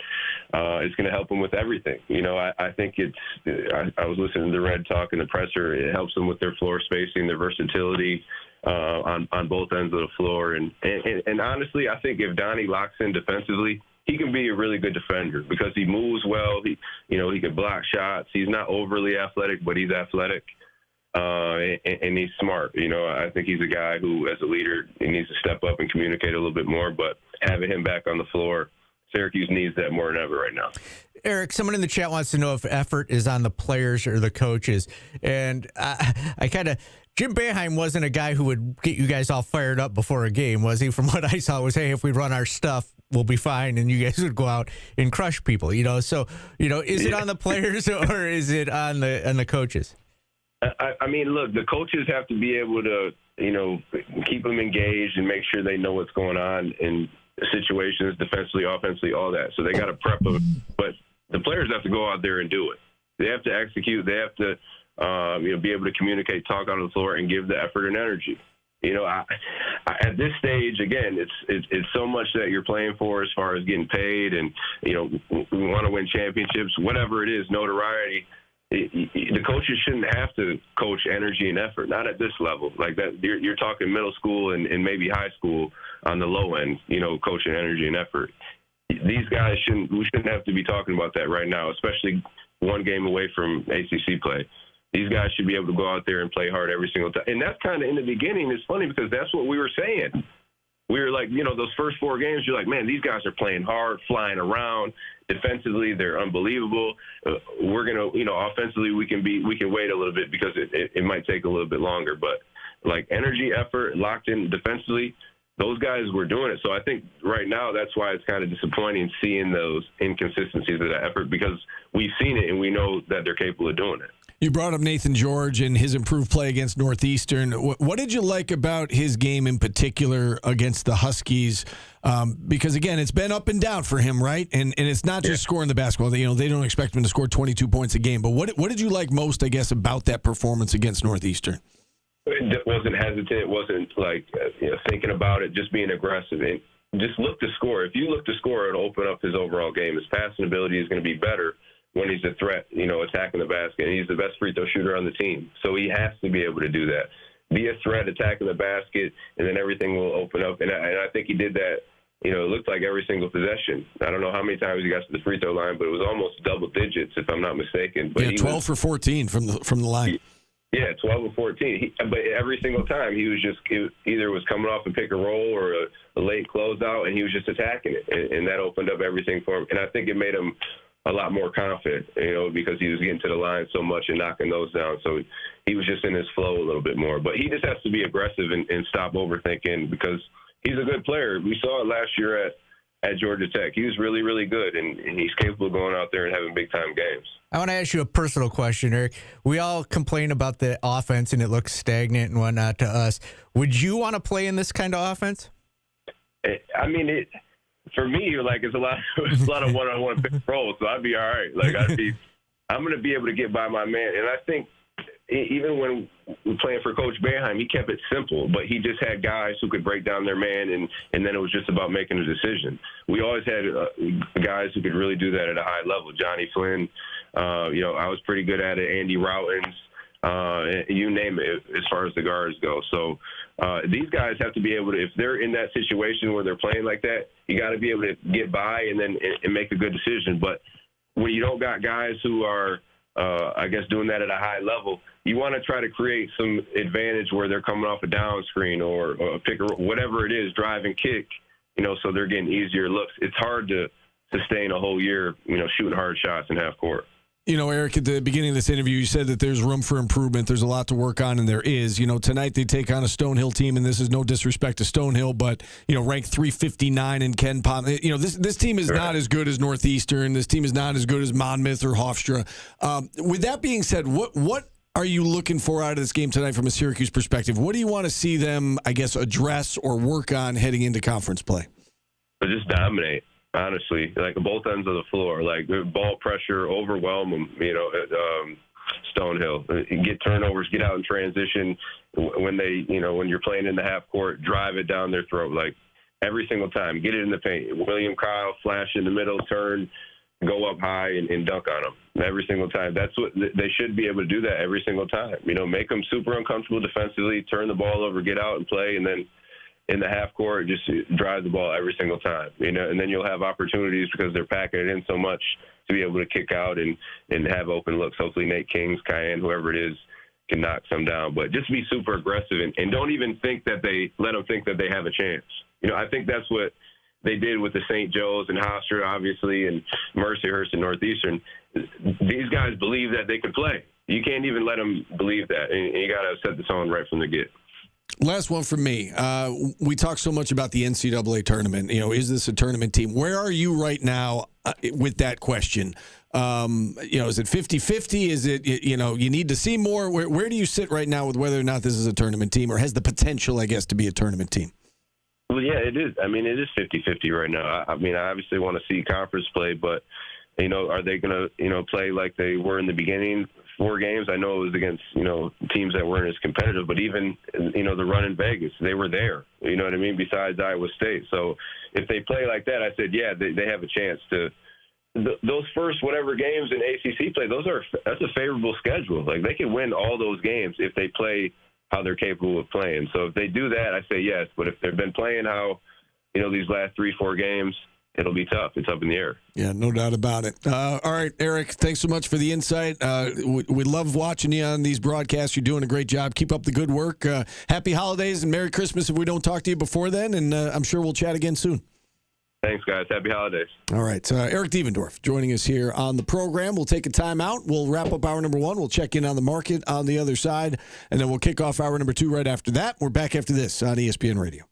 it's going to help him with everything. I think I was listening to Red talk in the presser. It helps them with their floor spacing, their versatility on both ends of the floor. And honestly, I think if Donnie locks in defensively, he can be a really good defender because he moves well. He can block shots. He's not overly athletic, but he's athletic. And he's smart. I think he's a guy who, as a leader, he needs to step up and communicate a little bit more. But having him back on the floor, Syracuse needs that more than ever right now. Eric, someone in the chat wants to know if effort is on the players or the coaches. And Jim Boeheim wasn't a guy who would get you guys all fired up before a game, was he? From what I saw, was, hey, if we run our stuff, we'll be fine, and you guys would go out and crush people. So is it on the players or is it on the coaches? I mean, look, the coaches have to be able to, keep them engaged and make sure they know what's going on in situations, defensively, offensively, all that. So they got to prep them. But the players have to go out there and do it. They have to execute. They have to, be able to communicate, talk on the floor, and give the effort and energy. At this stage, again, it's so much that you're playing for as far as getting paid, and we want to win championships, whatever it is, notoriety. The coaches shouldn't have to coach energy and effort, not at this level. Like that, you're talking middle school and maybe high school on the low end, coaching energy and effort. These guys we shouldn't have to be talking about that right now, especially one game away from ACC play. These guys should be able to go out there and play hard every single time. And that's kind of in the beginning. It's funny because that's what we were saying. We were like, those first 4 games, you're like, man, these guys are playing hard, flying around. Defensively, they're unbelievable. We're going to, offensively, we can wait a little bit because it might take a little bit longer. But like energy, effort, locked in defensively, those guys were doing it. So I think right now that's why it's kind of disappointing seeing those inconsistencies of that effort, because we've seen it and we know that they're capable of doing it. You brought up Nathan George and his improved play against Northeastern. What did you like about his game in particular against the Huskies? Because, again, it's been up and down for him, right? And it's not just scoring the basketball. They don't expect him to score 22 points a game. But what did you like most, I guess, about that performance against Northeastern? It wasn't hesitant. It wasn't like thinking about it, just being aggressive. And just look to score. If you look to score, it'll open up his overall game. His passing ability is going to be better when he's a threat, attacking the basket. And he's the best free throw shooter on the team. So he has to be able to do that. Be a threat, attacking the basket, and then everything will open up. And I think he did that it looked like every single possession. I don't know how many times he got to the free throw line, but it was almost double digits, if I'm not mistaken. But 12 for 14 from the line. Yeah, 12 or 14. But every single time he was either was coming off a pick and roll or a late closeout, and he was just attacking it, and that opened up everything for him. And I think it made him a lot more confident, because he was getting to the line so much and knocking those down. So he was just in his flow a little bit more. But he just has to be aggressive and stop overthinking, because he's a good player. We saw it last year at Georgia Tech. He was really, really good, and he's capable of going out there and having big-time games. I want to ask you a personal question, Eric. We all complain about the offense, and it looks stagnant and whatnot to us. Would you want to play in this kind of offense? I mean, for me, it's a lot of one-on-one pick and roll, so I'd be all right. I'm going to be able to get by my man. And I think even when we were playing for Coach Boeheim, he kept it simple, but he just had guys who could break down their man, and then it was just about making a decision. We always had guys who could really do that at a high level. Johnny Flynn, I was pretty good at it. Andy Routens, you name it, as far as the guards go. So these guys have to be able to, if they're in that situation where they're playing like that, you got to be able to get by and then make a good decision. But when you don't got guys who are, doing that at a high level, you want to try to create some advantage where they're coming off a down screen or a pick or whatever it is, drive and kick, so they're getting easier looks. It's hard to sustain a whole year, shooting hard shots in half court. Eric, at the beginning of this interview, you said that there's room for improvement. There's a lot to work on, and there is. Tonight they take on a Stonehill team, and this is no disrespect to Stonehill, but, ranked 359 in Ken Pom. This team is not as good as Northeastern. This team is not as good as Monmouth or Hofstra. With that being said, what are you looking for out of this game tonight from a Syracuse perspective? What do you want to see them, address or work on heading into conference play? Just dominate. Honestly, both ends of the floor, ball pressure, overwhelm them, Stonehill. Get turnovers, get out in transition when when you're playing in the half court, drive it down their throat, every single time. Get it in the paint. William Kyle, flash in the middle, turn, go up high and dunk on them every single time. That's what they should be able to do that every single time. Make them super uncomfortable defensively, turn the ball over, get out and play, and then in the half court, just drive the ball every single time, and then you'll have opportunities because they're packing it in so much to be able to kick out and have open looks. Hopefully Nate Kings, Cayenne, whoever it is, can knock some down. But just be super aggressive and don't even think that let them think that they have a chance. I think that's what they did with the St. Joe's and Hofstra, obviously, and Mercyhurst and Northeastern. These guys believe that they could play. You can't even let them believe that, and you got to set the tone right from the get. Last one from me. We talk so much about the NCAA tournament. Is this a tournament team? Where are you right now with that question? Is it 50-50? Is it, you need to see more? Where do you sit right now with whether or not this is a tournament team or has the potential, to be a tournament team? Well, yeah, it is. It is 50-50 right now. I obviously want to see conference play, but, are they going to, play like they were in the beginning? 4 games. I know it was against, teams that weren't as competitive, but even, the run in Vegas, they were there, besides Iowa State. So if they play like that, I said, yeah, they have a chance to. Those first whatever games in ACC play, that's a favorable schedule. They can win all those games if they play how they're capable of playing. So if they do that, I say yes. But if they've been playing how, these last 3-4 games, it'll be tough. It's up in the air. Yeah, no doubt about it. All right, Eric, thanks so much for the insight. We love watching you on these broadcasts. You're doing a great job. Keep up the good work. Happy holidays and Merry Christmas if we don't talk to you before then, and I'm sure we'll chat again soon. Thanks, guys. Happy holidays. All right. Eric Devendorf joining us here on the program. We'll take a time out. We'll wrap up hour number 1. We'll check in on the market on the other side, and then we'll kick off hour number 2 right after that. We're back after this on ESPN Radio.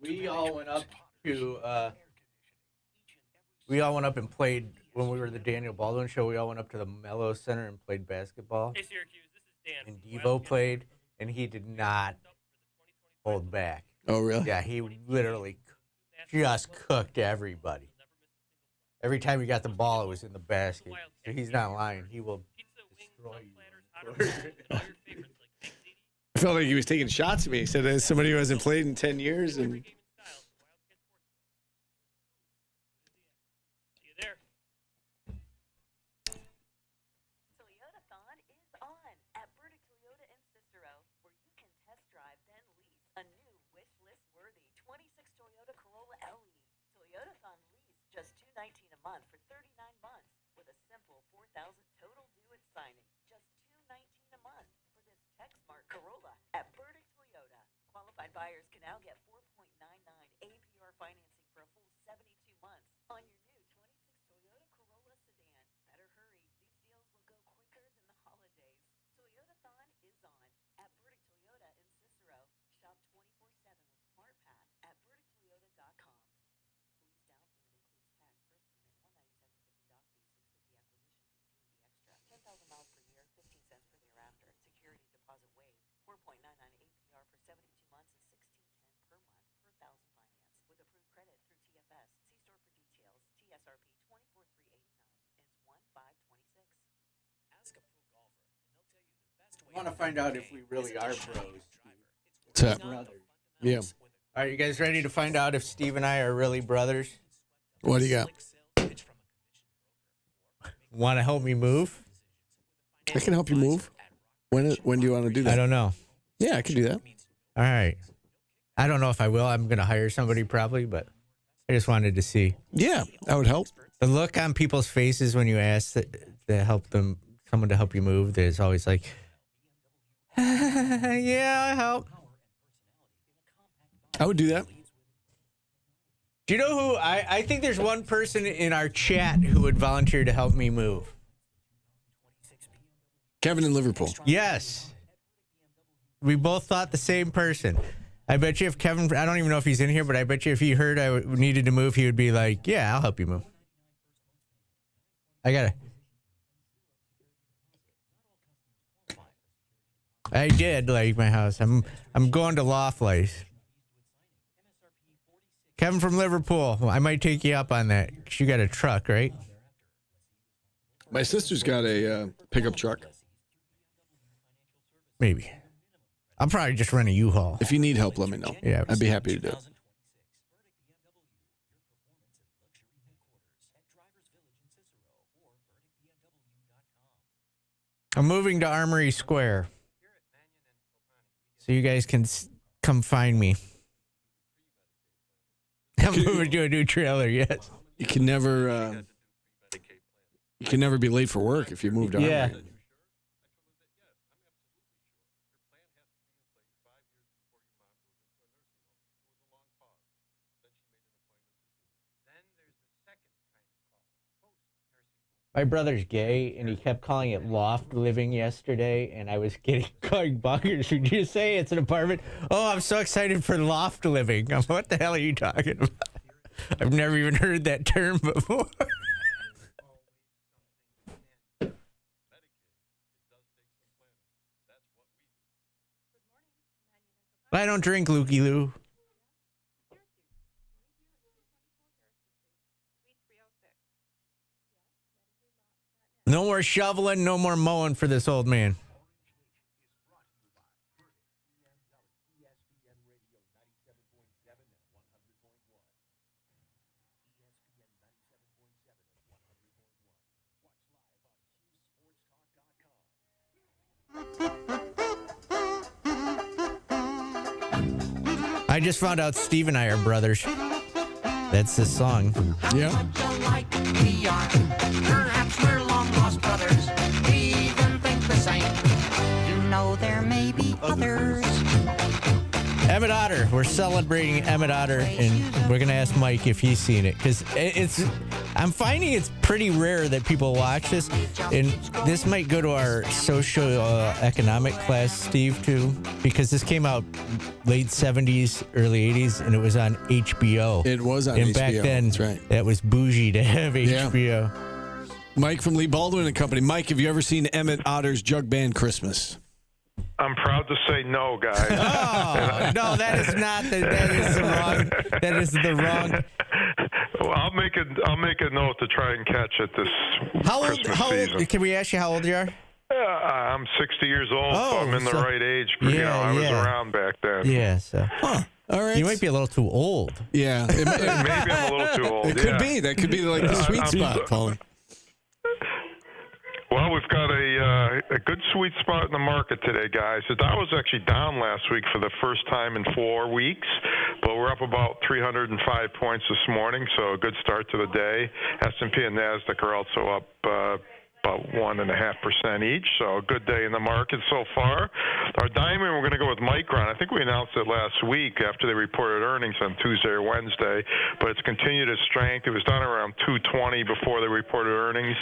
We all went up and played when we were the Daniel Baldwin show. We all went up to the Mello Center and played basketball. Hey, Syracuse, this is Dan. And Devo played, and he did not hold back. Oh, really? Yeah, he literally just cooked everybody. Every time he got the ball, it was in the basket. So he's not lying. He will I felt like he was taking shots at me. He said, as somebody who hasn't played in 10 years. And Toyotathon is on at Burdick Toyota in Cicero, where you can test drive, then lease a new wish list worthy 26 Toyota Corolla LE. Toyotathon lease just $219 a month for 39 months with a simple $4,000 total due at signing. Just $219 a month for this TechSmart Corolla at Burdick Toyota. Qualified buyers can now get 4.99 APR financing for a full 72 months on your new 26 Toyota Corolla sedan. Better hurry. These deals will go quicker than the holidays. Toyotathon is on at Burdick Toyota in Cicero. Shop 24/7 with SmartPath at burdicktoyota.com. Lease down payment includes tax, first payment $197.50, doc fee, 650 extra, 10,000 miles per year, 15 cents per thereafter. Security deposit waived. 4.99 APR for 72 months is $16.10 per month per thousand finance with approved credit through TFS. See store for details. TSRP 24389 ends 1/5/26. Ask a pro golfer, and they'll tell you the best way. I want to find out if we really are pros. What's that? Yeah. Are you guys ready to find out if Steve and I are really brothers? What do you got? Want to help me move? I can help you move. When do you want to do that? I don't know. Yeah, I can do that. All right. I don't know if I will. I'm going to hire somebody probably, but I just wanted to see. Yeah, that would help. The look on people's faces when you ask to help them, someone to help you move, there's always like, yeah, I'll help. I would do that. Do you know who? I think there's one person in our chat who would volunteer to help me move. Kevin in Liverpool. Yes. We both thought the same person. I bet you if Kevin, I don't even know if he's in here, but I bet you if he heard I needed to move, he would be like, yeah, I'll help you move. I did like my house. I'm going to Loft Life. Kevin from Liverpool. I might take you up on that. 'Cause you got a truck, right? My sister's got a pickup truck. Maybe. I'll probably just rent a U-Haul. If you need help, let me know. Yeah. I'd be happy to do it. I'm moving to Armory Square. So you guys can come find me. I'm moving to a new trailer, yes. You can never be late for work if you move to Armory. Yeah. My brother's gay, and he kept calling it loft living yesterday, and I was calling buggers. Would you say it's an apartment? Oh, I'm so excited for loft living. What the hell are you talking about? I've never even heard that term before. I don't drink, Lukey Lou. No more shoveling, no more mowing for this old man. I just found out Steve and I are brothers. That's the song. Yeah. Like we are. Perhaps we're long lost brothers. We even think the same. You know there may be others. Emmett Otter. We're celebrating Emmett Otter, and we're going to ask Mike if he's seen it. Because I'm finding it's pretty rare that people watch this. And this might go to our socio-economic class, Steve, too. Because this came out late 70s, early 80s, and it was on HBO. It was on HBO. And back then, that's right. That was bougie to have HBO. Mike from Lee Baldwin and Company. Mike, have you ever seen Emmett Otter's Jug Band Christmas? I'm proud to say no, guys. Oh, no, that is not. That is the wrong. Well, I'll make a note to try and catch it this Christmas season. Can we ask you how old you are? I'm 60 years old, so Oh, I'm in the so- right age. But, I was around back then. Yeah, so. All right. You might be a little too old. Yeah. Maybe I'm a little too old. It could be. That could be like the sweet spot, Paulie. Well, we've got a good sweet spot in the market today, guys. The Dow was actually down last week for the first time in 4 weeks, but we're up about 305 points this morning, so a good start to the day. S&P and NASDAQ are also up about 1.5% each, so a good day in the market so far. Our diamond, we're going to go with Micron. I think we announced it last week after they reported earnings on Tuesday or Wednesday, but it's continued its strength. It was down around 220 before they reported earnings,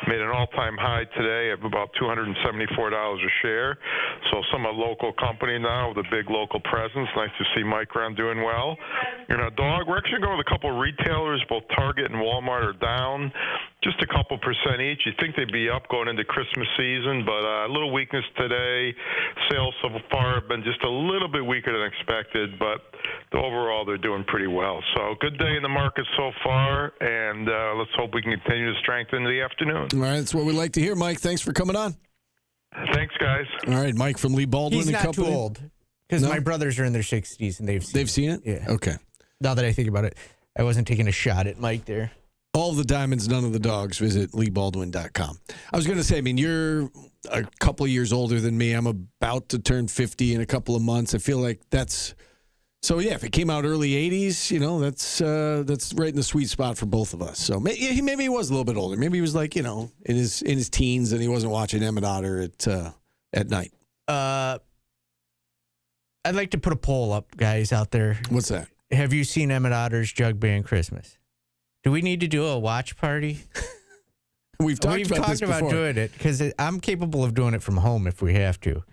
made an all-time high today of about $274 a share. So some a local company now with a big local presence. Nice to see Micron doing well. Dog, we're actually going with a couple of retailers, both Target and Walmart are down just a couple percent each. You'd think they'd be up going into Christmas season, but a little weakness today. Sales so far have been just a little bit weaker than expected, but overall they're doing pretty well. So good day in the market so far, and let's hope we can continue to strengthen into the afternoon. All right, that's what we like to hear, Mike. Thanks for coming on. Thanks, guys. All right, Mike from Lee Baldwin He's and not Company. too old. Because my brothers are in their 60s and they've seen it? Yeah. Okay. Now that I think about it, I wasn't taking a shot at Mike there. All the diamonds, none of the dogs. Visit LeeBaldwin.com. I was going to say, you're a couple of years older than me. I'm about to turn 50 in a couple of months. I feel like that's so. Yeah, if it came out early 80s, that's right in the sweet spot for both of us. So maybe he was a little bit older. Maybe he was like, in his teens, and he wasn't watching Emmett Otter at night. I'd like to put a poll up, guys, out there. What's that? Have you seen Emmett Otter's Jug Band Christmas? Do we need to do a watch party? We've talked about this about before. doing it because I'm capable of doing it from home if we have to.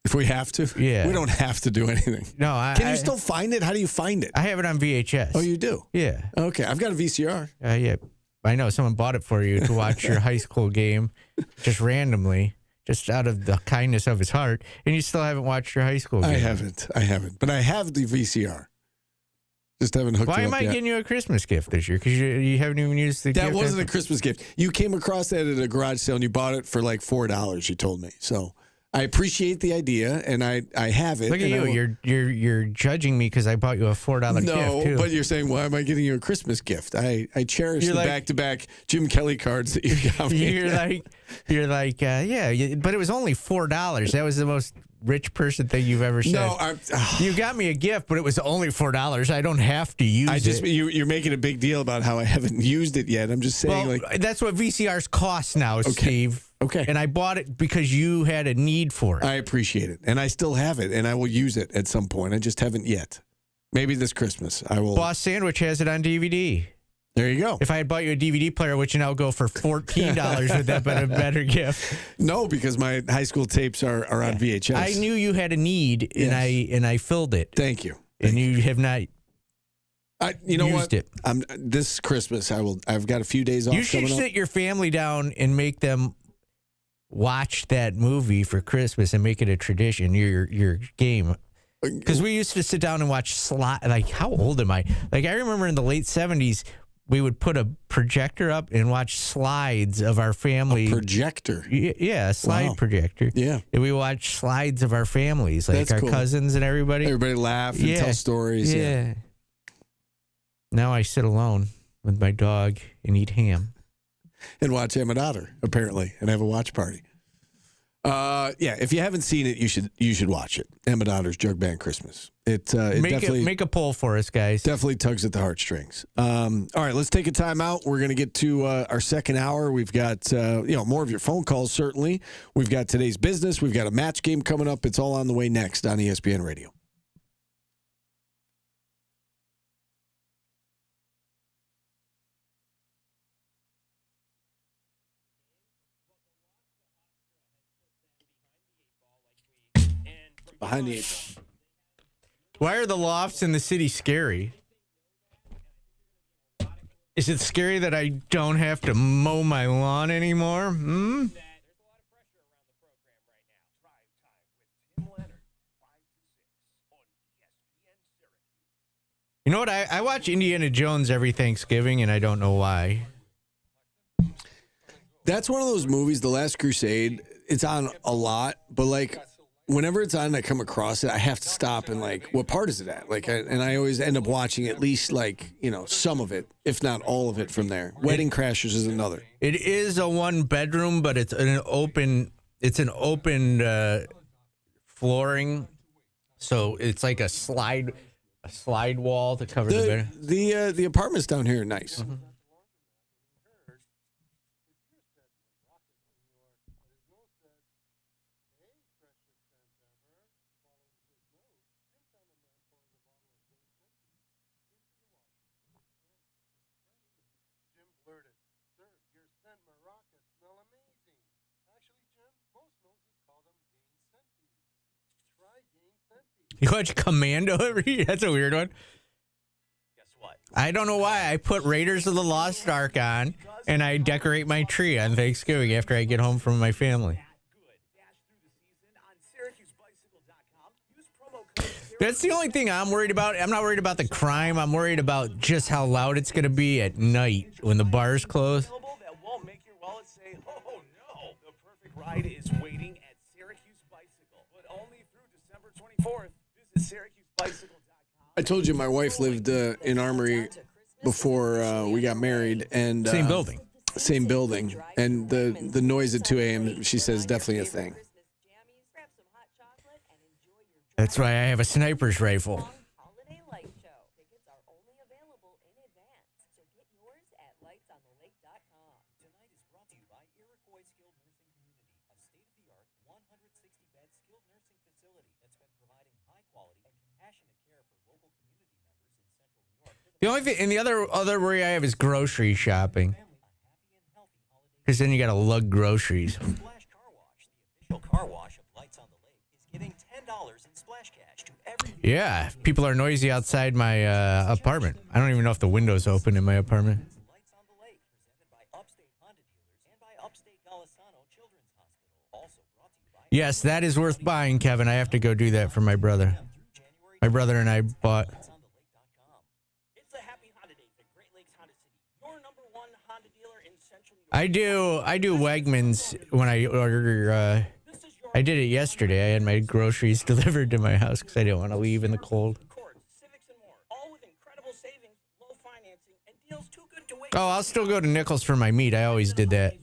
If we have to? Yeah. We don't have to do anything. No, Can you still find it? How do you find it? I have it on VHS. Oh, you do? Yeah. Okay. I've got a VCR. Yeah. I know. Someone bought it for you to watch your high school game just randomly, just out of the kindness of his heart, and you still haven't watched your high school game. I haven't. But I have the VCR. Just haven't hooked it up Why am I yet. getting you a Christmas gift this year? Because you haven't even used the gift. That wasn't a Christmas gift. You came across that at a garage sale and you bought it for like $4, you told me. So I appreciate the idea, and I have it. Look at you. You're judging me because I bought you a $4 gift, too. No, but you're saying, why am I getting you a Christmas gift? I cherish You're the like- back-to-back Jim Kelly cards that you got me. You're like, but it was only $4. That was the most rich person thing you've ever said. No, you got me a gift, but it was only $4. I don't have to use it. You're making a big deal about how I haven't used it yet. I'm just saying, that's what VCRs cost now, Steve. Okay. And I bought it because you had a need for it. I appreciate it, and I still have it, and I will use it at some point. I just haven't yet. Maybe this Christmas I will. Boss Sandwich has it on DVD. There you go. If I had bought you a DVD player, which now go for $14, would that been a better gift? No, because my high school tapes are on VHS. I knew you had a need, and I filled it. Thank you. And you have not. You know used what? It. This Christmas, I've got a few days off. You should sit your family down and make them watch that movie for Christmas and make it a tradition. Your game. Because we used to sit down and watch like, how old am I? Like, I remember in the late 70s, we would put a projector up and watch slides of our family. A projector? Yeah, a slide projector. Yeah. And we watch slides of our families, like That's our cool. cousins and everybody. Everybody laugh and tell stories. Yeah. Now I sit alone with my dog and eat ham. And watch Emmett Otter, apparently, and have a watch party. If you haven't seen it, you should watch it. Emmett Otter's Jug Band Christmas. It definitely make a poll for us, guys. Definitely tugs at the heartstrings. All right, let's take a time out. We're going to get to our second hour. We've got more of your phone calls, certainly. We've got today's business. We've got a match game coming up. It's all on the way next on ESPN Radio. Behind the 8 ball. Why are the lofts in the city scary? Is it scary that I don't have to mow my lawn anymore? Hmm? You know what? I watch Indiana Jones every Thanksgiving, and I don't know why. That's one of those movies, The Last Crusade. it's on a lot, but like whenever it's on and I come across it, I have to stop and like, what part is it at? Like, and I always end up watching at least like, some of it, if not all of it from there. Wedding Crashers is another. It is a 1-bedroom, but it's an open flooring. So it's like a slide wall to cover the bed. The apartments down here are nice. Mm-hmm. You watch Commando every year? That's a weird one. Guess what? I don't know why. I put Raiders of the Lost Ark on, and I decorate my tree on Thanksgiving after I get home from my family. That's the only thing I'm worried about. I'm not worried about the crime. I'm worried about just how loud it's going to be at night when the bars close. That won't make your wallet say, oh, no. The perfect ride is waiting at Syracuse Bicycle, but only through December 24th. Visit SyracuseBicycle.com. I told you my wife lived in Armory before we got married. And Same building. Same building. And the noise at 2 a.m., she says, definitely a thing. That's why I have a sniper's rifle. Holiday Light Show. Tickets are only available in advance, so get yours at lightsontheLake.com. Tonight is brought to you by Iroquois Skilled Nursing Community, a state-of-the-art 160-bed skilled nursing facility that's been providing high-quality and compassionate care for local community members in central New York. The only thing, and the other worry I have is grocery shopping. Because then you got to lug groceries. Splash Car Wash, the official car wash of Lights on the Lake, is giving $10 in splash cash to every. Yeah, people are noisy outside my apartment. I don't even know if the window's open in my apartment. Lights on the Lake, presented by Upstate Honda Dealers and by Upstate Golisano Children's Hospital. Also brought to you by. Yes, that is worth buying, Kevin. I have to go do that for my brother. My brother and I bought. It's the Happy Honda Days at Great Lakes Honda City, your #1 Honda dealer in Central New York. I do Wegmans when I order. I did it yesterday. I had my groceries delivered to my house because I didn't want to leave in the cold. Civics and more, all with incredible savings, low financing, and deals too good to wait. Oh, I'll still go to Nichols for my meat. I always did that.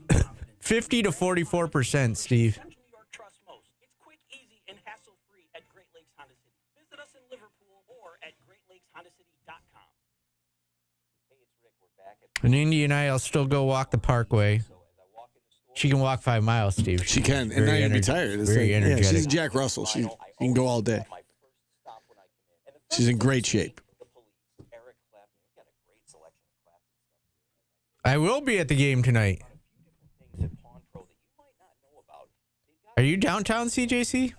50 to 44%, Steve. Central New York trusts most. It's quick, easy, and hassle-free at Great Lakes Honda City. Visit us in Liverpool or at GreatLakesHondaCity.com. Hey, it's Rick. We're back at. In Indy and I'll still go walk the Parkway. She can walk 5 miles, Steve. She can, and not even be tired. It's very like, energetic. Yeah, she's Jack Russell. She can go all day. She's in great shape. I will be at the game tonight. Are you downtown, CJC?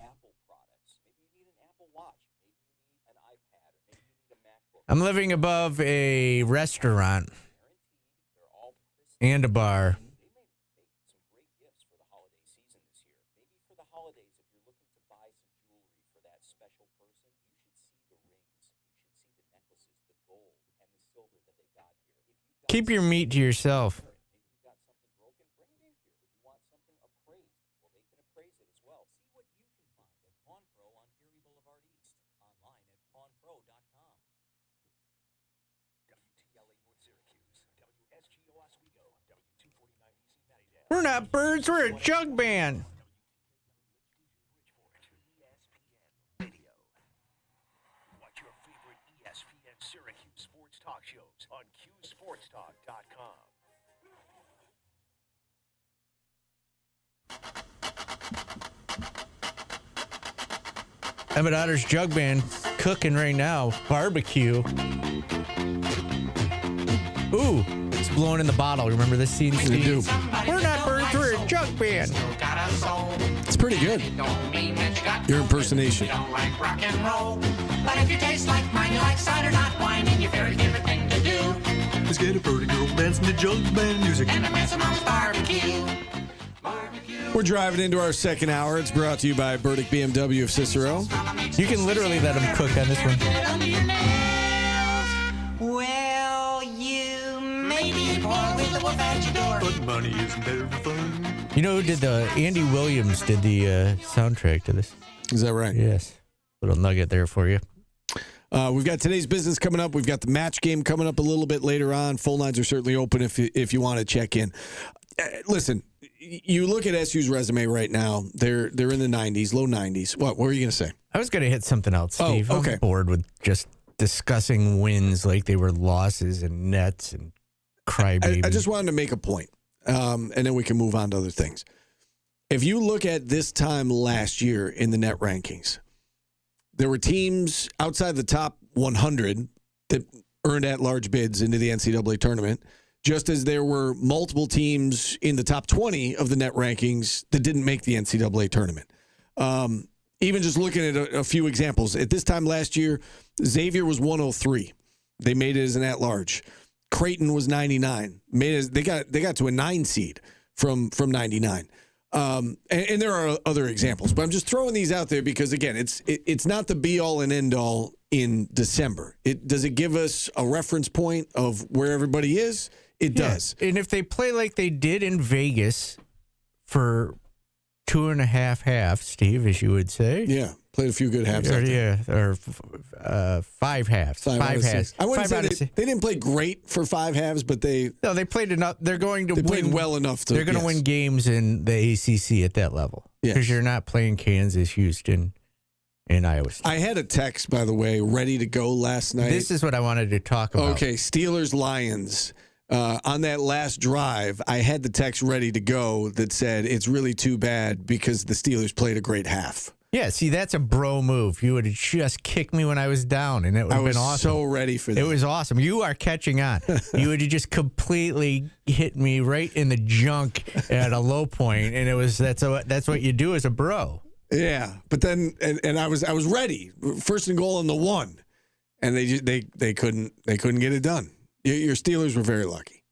I'm living above a restaurant and a bar. Keep your meat to yourself. We're not birds, we're a jug band. Watch your favorite ESPN Syracuse sports talk shows on QSportsTalk.com. Emmett Otter's jug band cooking right now. Barbecue. Ooh, it's blowing in the bottle. Remember this scene, Steve? We're not birds, we're a jug band. It's pretty good. Your impersonation. But if you taste like mine, you like cider, not wine, and your very favorite thing to do. Let's get a pretty girl dancing to jug band music. And a man's mom's barbecue. We're driving into our second hour. It's brought to you by Burdick BMW of Cicero. You can literally let him cook on this one. Well, you maybe Paulie the Wolf at your door. But money isn't ever fun. You know who did Andy Williams did the soundtrack to this? Is that right? Yes. Little nugget there for you. We've got today's business coming up. We've got the match game coming up a little bit later on. Phone lines are certainly open if you want to check in. Listen, you look at SU's resume right now. They're in the 90s, low 90s. What were you going to say? I was going to hit something else, Steve. Oh, okay. I'm bored with just discussing wins like they were losses and nets and crybabies. I just wanted to make a point, and then we can move on to other things. If you look at this time last year in the net rankings, there were teams outside the top 100 that earned at-large bids into the NCAA tournament, just as there were multiple teams in the top 20 of the net rankings that didn't make the NCAA tournament. Even just looking at a few examples, at this time last year, Xavier was 103. They made it as an at-large. Creighton was 99. They got to a 9 seed from 99. And there are other examples, but I'm just throwing these out there because, again, it's not the be-all and end-all in December. Does it give us a reference point of where everybody is? It does. And if they play like they did in Vegas for 2.5 halves, Steve, as you would say. Yeah, played a few good halves. Or 5 halves. 5 halves. I wouldn't say they didn't play great for 5 halves, but they played enough. They're going to they win. Played well enough to. They're going to win games in the ACC at that level because you're not playing Kansas, Houston, and Iowa State. I had a text, by the way, ready to go last night. This is what I wanted to talk about. Okay, Steelers-Lions. On that last drive, I had the text ready to go that said it's really too bad because the Steelers played a great half. Yeah, see, that's a bro move. You would have just kicked me when I was down, and it would have been awesome. I was so ready for that. It was awesome. You are catching on. You would have just completely hit me right in the junk at a low point, and that's what you do as a bro. Yeah, but then and I was ready, first and goal on the 1, and they couldn't get it done. Your Steelers were very lucky.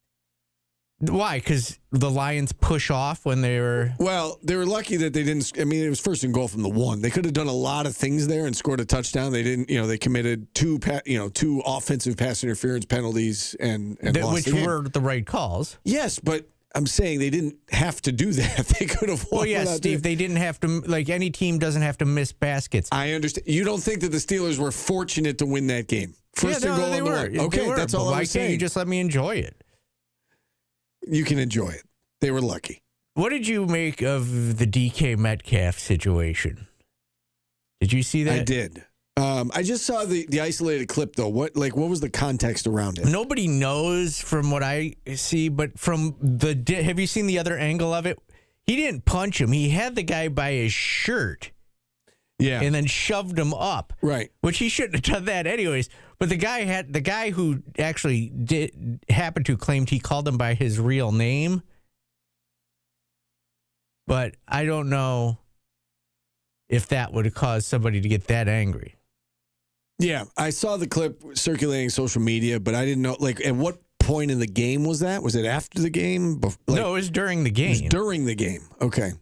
Why? Because the Lions push off when they were... Well, they were lucky that they didn't... I mean, it was first and goal from the 1. They could have done a lot of things there and scored a touchdown. They didn't... They committed two offensive pass interference penalties and lost which the game. were the right calls. Yes, but I'm saying they didn't have to do that. They could have won. Well, yes, Steve, they didn't have to... Like, any team doesn't have to miss baskets. I understand. You don't think that the Steelers were fortunate to win that game? First and goal on the 1. Okay, that's all I was saying. Why can't you just let me enjoy it? You can enjoy it. They were lucky. What did you make of the DK Metcalf situation? Did you see that? I did. I just saw the isolated clip, though. What was the context around it? Nobody knows from what I see, but from have you seen the other angle of it? He didn't punch him. He had the guy by his shirt. Yeah. And then shoved him up. Right. Which he shouldn't have done that anyways. But the guy who actually happened to claimed he called him by his real name. But I don't know if that would have caused somebody to get that angry. Yeah, I saw the clip circulating social media, but I didn't know, at what point in the game was that? Was it after the game? No, it was during the game. It was during the game. Okay.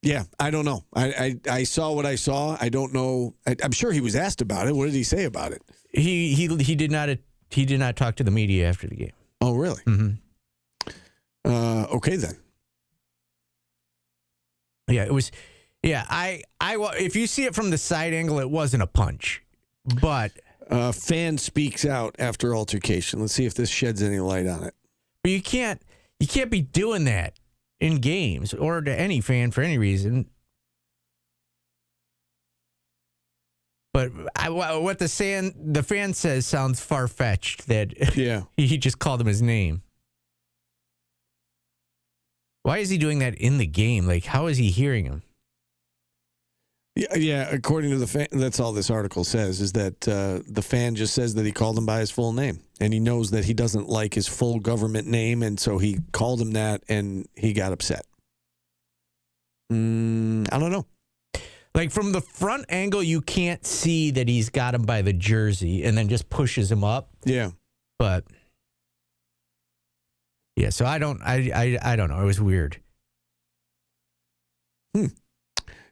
Yeah, I don't know. I saw what I saw. I don't know. I'm sure he was asked about it. What did he say about it? He did not talk to the media after the game. Oh, really? Mm-hmm. Okay then. Yeah, it was. Yeah, if you see it from the side angle, it wasn't a punch, but fan speaks out after altercation. Let's see if this sheds any light on it. But you can't be doing that in games or to any fan for any reason. But what the fan says sounds far-fetched that he just called him his name. Why is he doing that in the game? Like, how is he hearing him? Yeah. According to the fan, that's all this article says, is that the fan just says that he called him by his full name. And he knows that he doesn't like his full government name, and so he called him that, and he got upset. I don't know. Like, from the front angle, you can't see that he's got him by the jersey and then just pushes him up. Yeah. But, yeah, so I don't know. It was weird.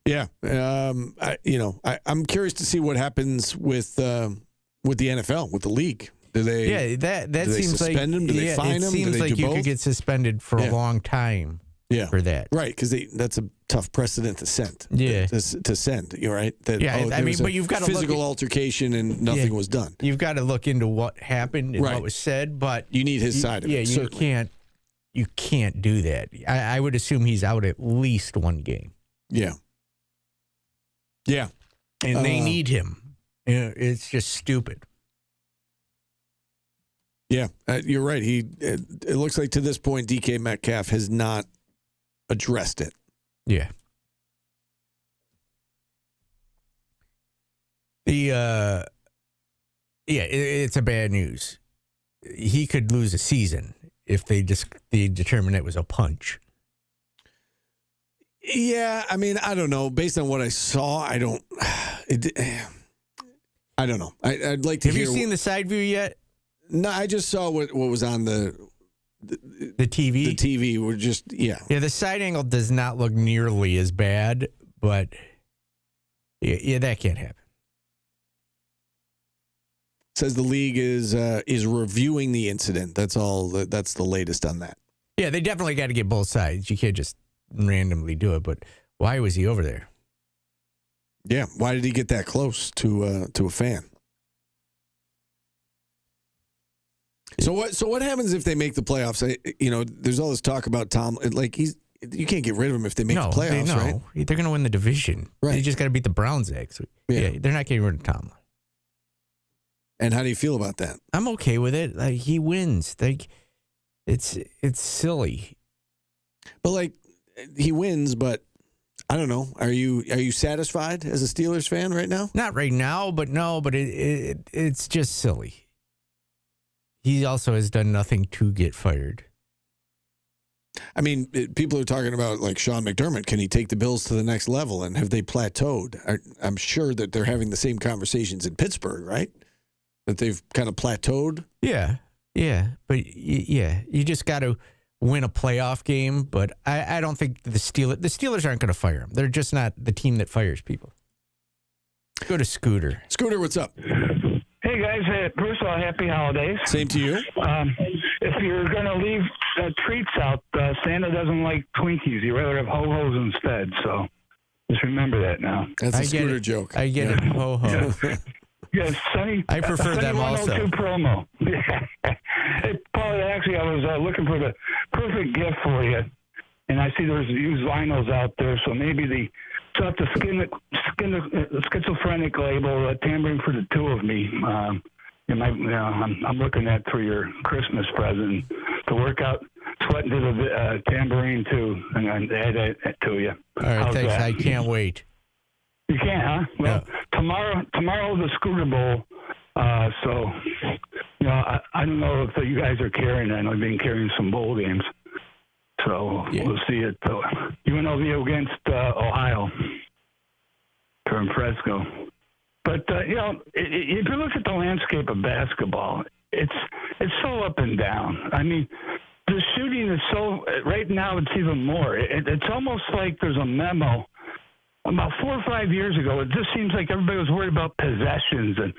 Yeah. I'm curious to see what happens with the NFL, with the league. Do they? Yeah, that do they seems like suspend him? Do they fine him? It seems do they like do you both? could get suspended for a long time. Yeah. For that, right? Because that's a tough precedent to send. Yeah. To send. You're right. That, Yeah, I there mean, was but a you've got to physical altercation and nothing was done. You've got to look into what happened and what was said, but you need his side of it. Yeah, Certainly. you can't do that. I would assume he's out at least one game. Yeah. Yeah. And they need him. It's just stupid. Yeah, you're right. It looks like to this point, DK Metcalf has not addressed it. Yeah. It's a bad news. He could lose a season if they determine it was a punch. Yeah, I mean, I don't know. Based on what I saw, I don't know. I'd like to Have hear. you seen the side view yet? No, I just saw what was on the TV. The TV were just Yeah, the side angle does not look nearly as bad, but yeah, that can't happen. Says the league is reviewing the incident. That's all. That's the latest on that. Yeah, they definitely got to get both sides. You can't just randomly do it. But why was he over there? Yeah, why did he get that close to a fan? So what happens if they make the playoffs? There's all this talk about Tom. Like you can't get rid of him if they make the playoffs, right? They're going to win the division. Right. They just got to beat the Browns next week. Yeah, they're not getting rid of Tomlin. And how do you feel about that? I'm okay with it. Like he wins. Like it's silly. But like he wins, but I don't know. Are you satisfied as a Steelers fan right now? Not right now, but it's just silly. He also has done nothing to get fired. I mean, people are talking about like Sean McDermott. Can he take the Bills to the next level? And have they plateaued? I'm sure that they're having the same conversations in Pittsburgh, right? That they've kind of plateaued. Yeah. But you just got to win a playoff game. But I don't think the Steelers aren't going to fire him. They're just not the team that fires people. Go to Scooter. Scooter, what's up? Hey, guys. First of all, happy holidays. Same to you. If you're going to leave treats out, Santa doesn't like Twinkies. He'd rather have Ho-Hos instead. So just remember that now. That's a Scooter joke. I get it. Ho-Ho. Yes, Sunny. I prefer Sunny them 102 also. promo. Hey, Paul, actually, I was looking for the perfect gift for you, and I see there's used vinyls out there, so maybe so at the schizophrenic label, tambourine for the two of me. I'm looking at for your Christmas present to work out, sweating to the tambourine too, and add it to you. All right, How's thanks. that? I can't wait. You can't, huh? Well, tomorrow the Scooter Bowl. So, I don't know if you guys are carrying. I know you've been carrying some bowl games. So we'll see it. UNLV against Ohio from Fresco. But if you look at the landscape of basketball, it's so up and down. I mean, the shooting is so right now. It's even more. It's almost like there's a memo. About 4 or 5 years ago, it just seems like everybody was worried about possessions and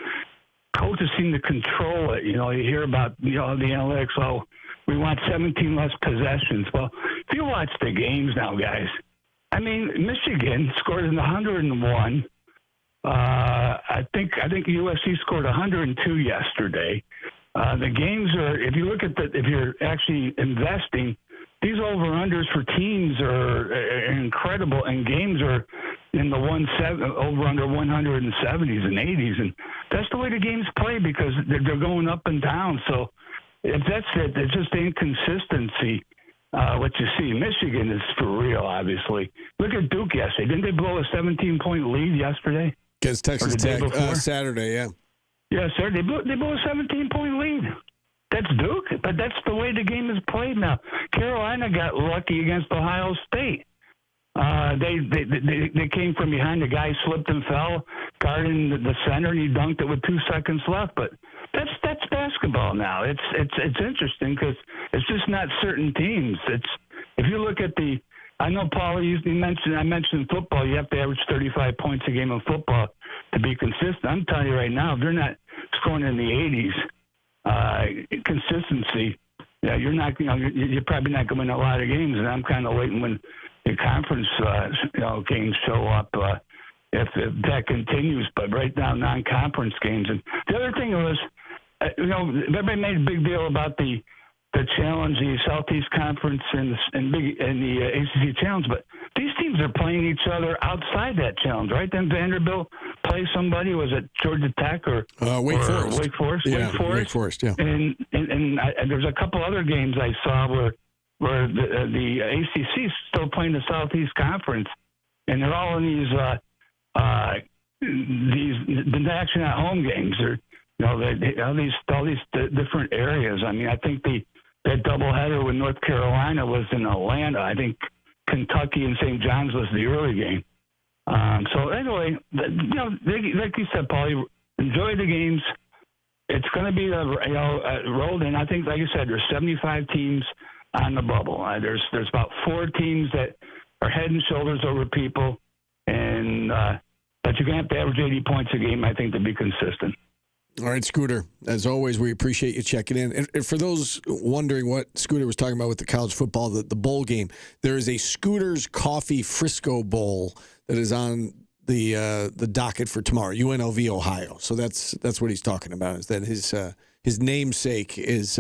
coaches seem to control it. You hear about the analytics. Oh, we want 17 less possessions. Well, if you watch the games now, guys, I mean, Michigan scored 101. I think USC scored 102 yesterday. The games are, if you look at if you're actually investing, these over-unders for teams are incredible, and games are in the over-under 170s and 80s, and that's the way the games play because they're going up and down. So if that's it, it's just the inconsistency. What you see, Michigan is for real, obviously. Look at Duke yesterday. Didn't they blow a 17-point lead yesterday? Against Texas Tech Saturday, yeah. Yeah, sir. They blew a 17-point lead. That's Duke, but that's the way the game is played now. Carolina got lucky against Ohio State. They came from behind. The guy slipped and fell, guarding the center, and he dunked it with 2 seconds left. But that's basketball now. It's interesting because it's just not certain teams. If you look at I know Paulie I mentioned football. You have to average 35 points a game in football to be consistent. I'm telling you right now, if they're not scoring in the 80s, consistency. Yeah, you're not. You're probably not going to win a lot of games, and I'm kind of waiting when the conference games show up. If that continues, but right now non-conference games. And the other thing was, everybody made a big deal about the challenge, the Southeast Conference and the ACC challenge, but these teams are playing each other outside that challenge, right? Then Vanderbilt play somebody. Was it Georgia Tech or Wake Forest? Wake Forest. Yeah, Wake Forest. Yeah. And there's a couple other games I saw where the ACC is still playing the Southeast Conference, and they're all in these action at home games. Or all these different areas. I mean, I think that doubleheader with North Carolina was in Atlanta. I think Kentucky and St. John's was the early game. So anyway, like you said, Paulie, enjoy the games. It's going to be rolled in. I think, like you said, there's 75 teams on the bubble. There's about 4 teams that are head and shoulders over people, and but you're going to have to average 80 points a game, I think, to be consistent. All right, Scooter, as always, we appreciate you checking in. And for those wondering what Scooter was talking about with the college football, the bowl game, there is a Scooter's Coffee Frisco Bowl that is on the docket for tomorrow, UNLV, Ohio. So that's what he's talking about, is that his namesake is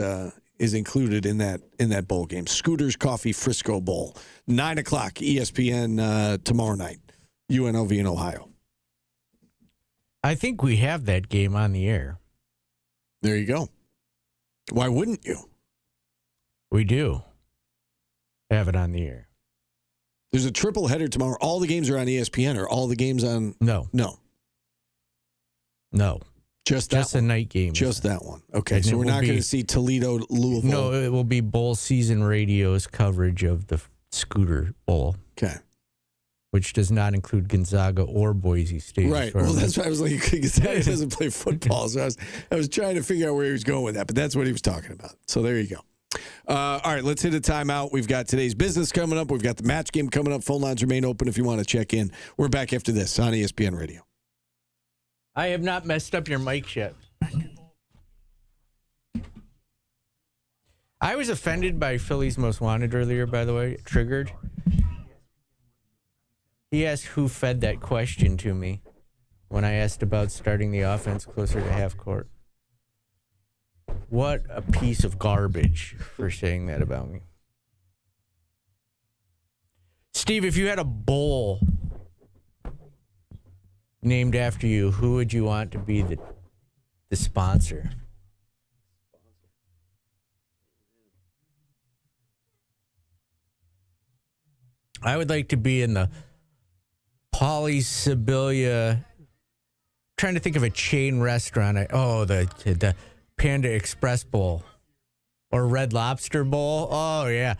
included in that bowl game. Scooter's Coffee Frisco Bowl, 9:00 ESPN tomorrow night, UNLV in Ohio. I think we have that game on the air. There you go. Why wouldn't you? We do have it on the air. There's a triple header tomorrow. All the games are on ESPN, or all the games on... No. Just a night game. Just that one. Okay, And so it we're will not going to see Toledo, Louisville. No, it will be Bowl Season Radio's coverage of the Scooter Bowl. Okay. Which does not include Gonzaga or Boise State. Right. Well, that's why I was like, Gonzaga doesn't play football. So I was trying to figure out where he was going with that, but that's what he was talking about. So there you go. All right, let's hit a timeout. We've got today's business coming up. We've got the match game coming up. Phone lines remain open if you want to check in. We're back after this on ESPN Radio. I have not messed up your mic yet. I was offended by Philly's Most Wanted earlier, by the way. Triggered. He asked who fed that question to me when I asked about starting the offense closer to half court. What a piece of garbage for saying that about me. Steve, if you had a bowl named after you, who would you want to be the sponsor? I would like to be in the Paulie Sibilia. Trying to think of a chain restaurant. The Panda Express Bowl or Red Lobster Bowl. Oh yeah,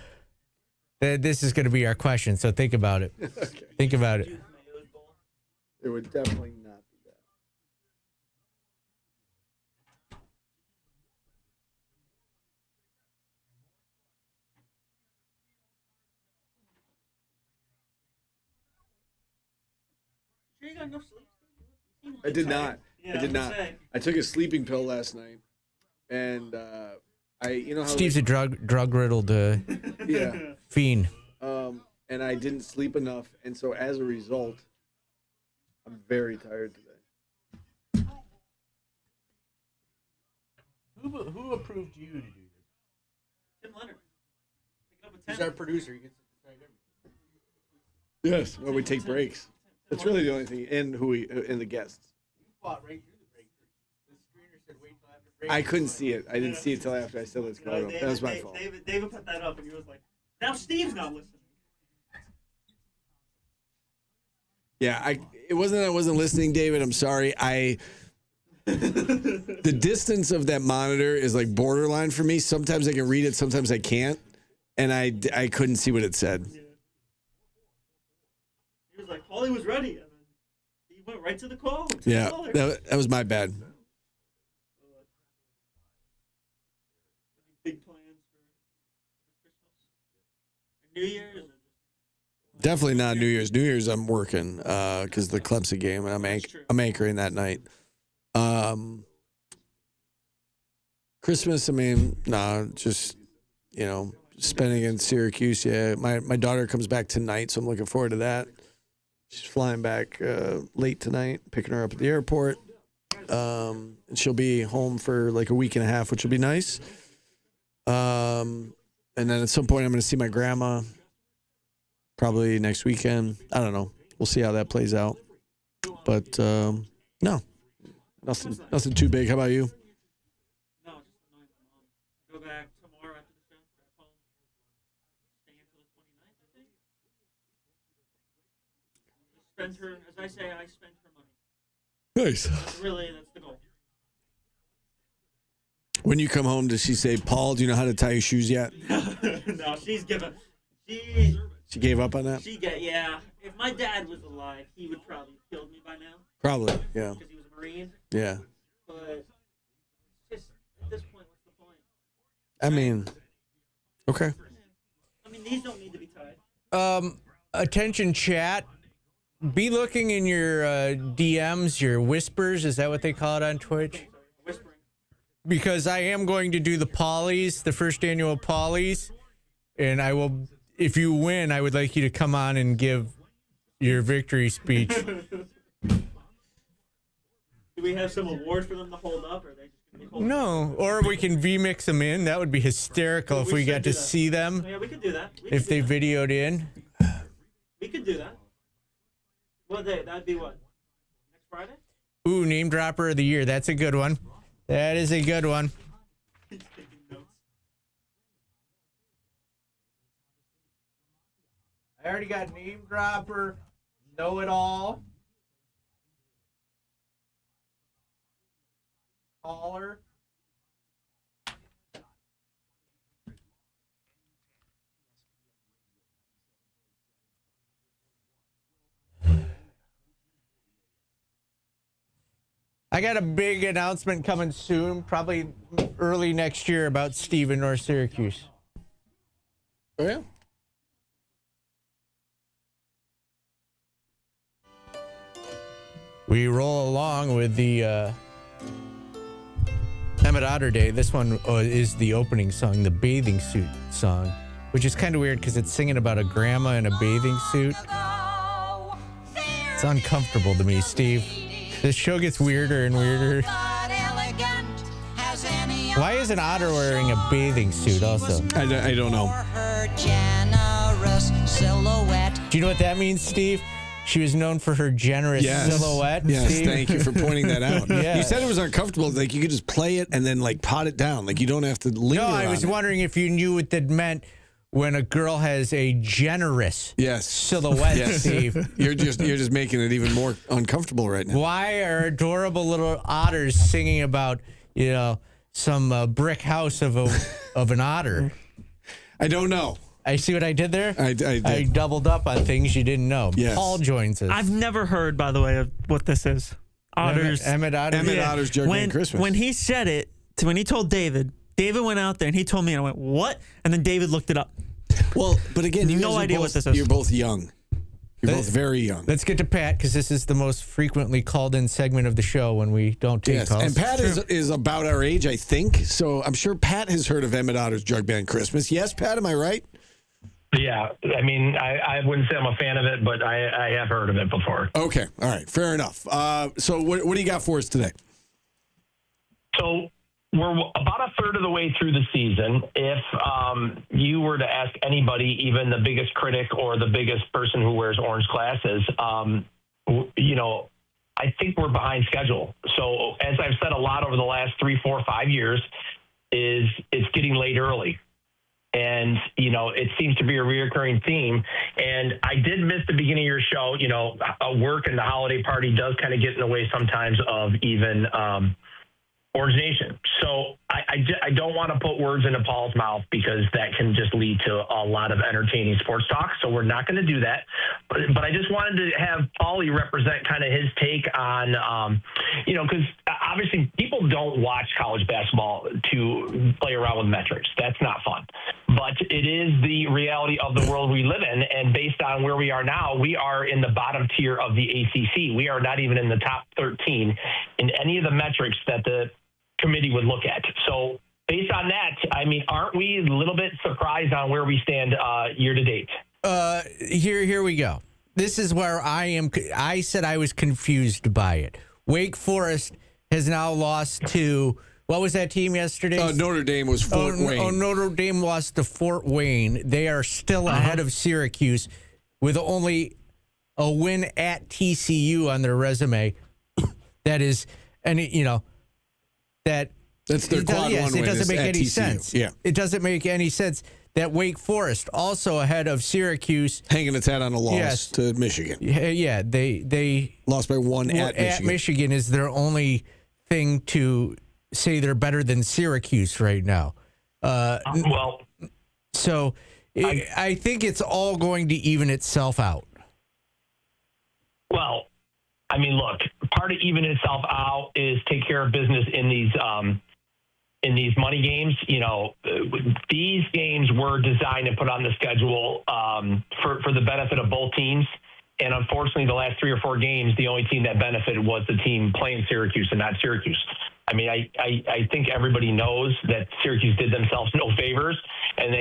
this is going to be our question. So think about it. Okay. Think about it. It would definitely not be that. You got no sleep? I did not. Yeah, I did not. I took a sleeping pill last night, and how Steve's a drug riddled fiend. And I didn't sleep enough, and so as a result, I'm very tired today. Who approved you to do this? Tim Leonard. He's our producer. He gets to decide everything. Yes, when we take breaks. That's really the only thing, and the guests. You fought right through the break. The screener said wait till after break. I couldn't see it. I didn't see it till after I said let's go. That was my fault. David put that up, and he was like, now Steve's not listening. Yeah, it wasn't that I wasn't listening, David. I'm sorry. The distance of that monitor is like borderline for me. Sometimes I can read it, sometimes I can't, and I couldn't see what it said. Yeah. He was like, Paulie was ready, and then he went right to the call. Yeah, that was my bad. Big plans for Christmas, New Year's. Definitely not New Year's. New Year's I'm working because the Clemson game, and I'm anchoring that night. Christmas, I mean, just, spending in Syracuse. Yeah, my daughter comes back tonight, so I'm looking forward to that. She's flying back late tonight, picking her up at the airport. And she'll be home for like a week and a half, which will be nice. And then at some point, I'm going to see my grandma probably next weekend. I don't know. We'll see how that plays out. But no, nothing too big. How about you? No, just annoying my mom. Go back tomorrow after the show, drive home, stay until the 29th, I think. Just spend her, as I say, I spend her money. Nice. Really, that's the goal. When you come home, does she say, Paul, do you know how to tie your shoes yet? No, she's given. She gave up on that? Yeah. If my dad was alive, he would probably have killed me by now. Probably, yeah. Because he was a Marine. Yeah. But just at this point, what's the point? I mean, okay. I mean, these don't need to be tied. Attention chat. Be looking in your DMs, your whispers. Is that what they call it on Twitch? Whispering. Because I am going to do the Paulies, the first annual Paulies. And I will, if you win, I would like you to come on and give your victory speech. Do we have some award for them to hold up? Or are they just going to be holding No, or we can VMix them in. That would be hysterical if we got to see them. Yeah, we could do that. If they videoed in. We could do that. What day? That'd be what? Next Friday? Ooh, name dropper of the year. That's a good one. That is a good one. I already got name dropper, know it all, caller. I got a big announcement coming soon, probably early next year, about Steve in North Syracuse. Oh, yeah? We roll along with the Emmett Otter Day. This one is the opening song, the bathing suit song, which is kind of weird because it's singing about a grandma in a bathing suit. It's uncomfortable to me, Steve. This show gets weirder and weirder. Why is an otter wearing a bathing suit also? I don't know. Do you know what that means, Steve? She was known for her generous silhouette. Yes, Steve. thank you for pointing that out. Yeah. You said it was uncomfortable. Like you could just play it and then like pot it down. Like you don't have to linger No, I on was it. wondering if you knew what that meant when a girl has a generous silhouette, Steve. You're just making it even more uncomfortable right now. Why are adorable little otters singing about, some brick house of an otter? I don't know. I see what I did there? I did. I doubled up on things you didn't know. Yes. Paul joins us. I've never heard, by the way, of what this is. Otters. Emmett Otter. Emmett Otter's Jugman Christmas. When he said it, when he told David went out there and he told me, and I went, what? And then David looked it up. Well, but again, you no guys are idea both, what this is. You're both young. You're both very young. Let's get to Pat, because this is the most frequently called in segment of the show when we don't take calls. And Pat is about our age, I think. So I'm sure Pat has heard of Emmett Otter's Jug Band Christmas. Yes, Pat, am I right? Yeah, I mean, I wouldn't say I'm a fan of it, but I have heard of it before. Okay, all right, fair enough. So what do you got for us today? So we're about a third of the way through the season. If you were to ask anybody, even the biggest critic or the biggest person who wears orange glasses, I think we're behind schedule. So as I've said a lot over the last 3, 4, 5 years, it's getting late early. And, it seems to be a reoccurring theme. And I did miss the beginning of your show. Work and the holiday party does kind of get in the way sometimes of even Orange Nation. So I don't want to put words into Paul's mouth because that can just lead to a lot of entertaining sports talk. So we're not going to do that. But I just wanted to have Paulie represent kind of his take on, because obviously people don't watch college basketball to play around with metrics. That's not fun. But it is the reality of the world we live in. And based on where we are now, we are in the bottom tier of the ACC. We are not even in the top 13 in any of the metrics that the committee would look at. So based on that, I mean, aren't we a little bit surprised on where we stand year to date? Here we go. This is where I am. I said I was confused by it. Wake Forest has now lost to, what was that team yesterday? Notre Dame was Fort Wayne. Notre Dame lost to Fort Wayne. They are still ahead of Syracuse with only a win at TCU on their resume. That is, and that's their quad one win. It doesn't make any TCU. sense. Yeah. It doesn't make any sense that Wake Forest, also ahead of Syracuse, hanging its hat on a loss to Michigan. Yeah, they lost by one at Michigan. At Michigan is their only thing to say they're better than Syracuse right now. So I think it's all going to even itself out. Well, I mean, look, part of even itself out is take care of business in these money games. These games were designed and put on the schedule for the benefit of both teams. And unfortunately, the last 3 or 4 games, the only team that benefited was the team playing Syracuse and not Syracuse. I mean, I think everybody knows that Syracuse did themselves no favors, and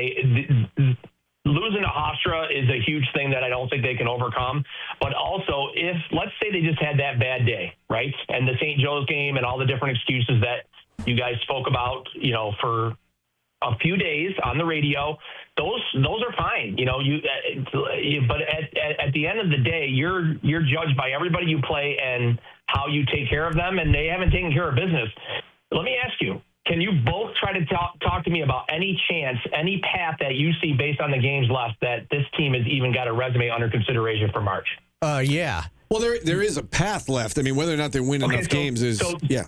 losing to Hofstra is a huge thing that I don't think they can overcome. But also, if let's say they just had that bad day, right, and the St. Joe's game and all the different excuses that you guys spoke about, for a few days on the radio, those are fine. But at the end of the day, you're judged by everybody you play and how you take care of them, and they haven't taken care of business. Let me ask you, can you both try to talk to me about any chance, any path that you see based on the games left that this team has even got a resume under consideration for March? Yeah. Well, there is a path left. I mean, whether or not they win enough games is yeah.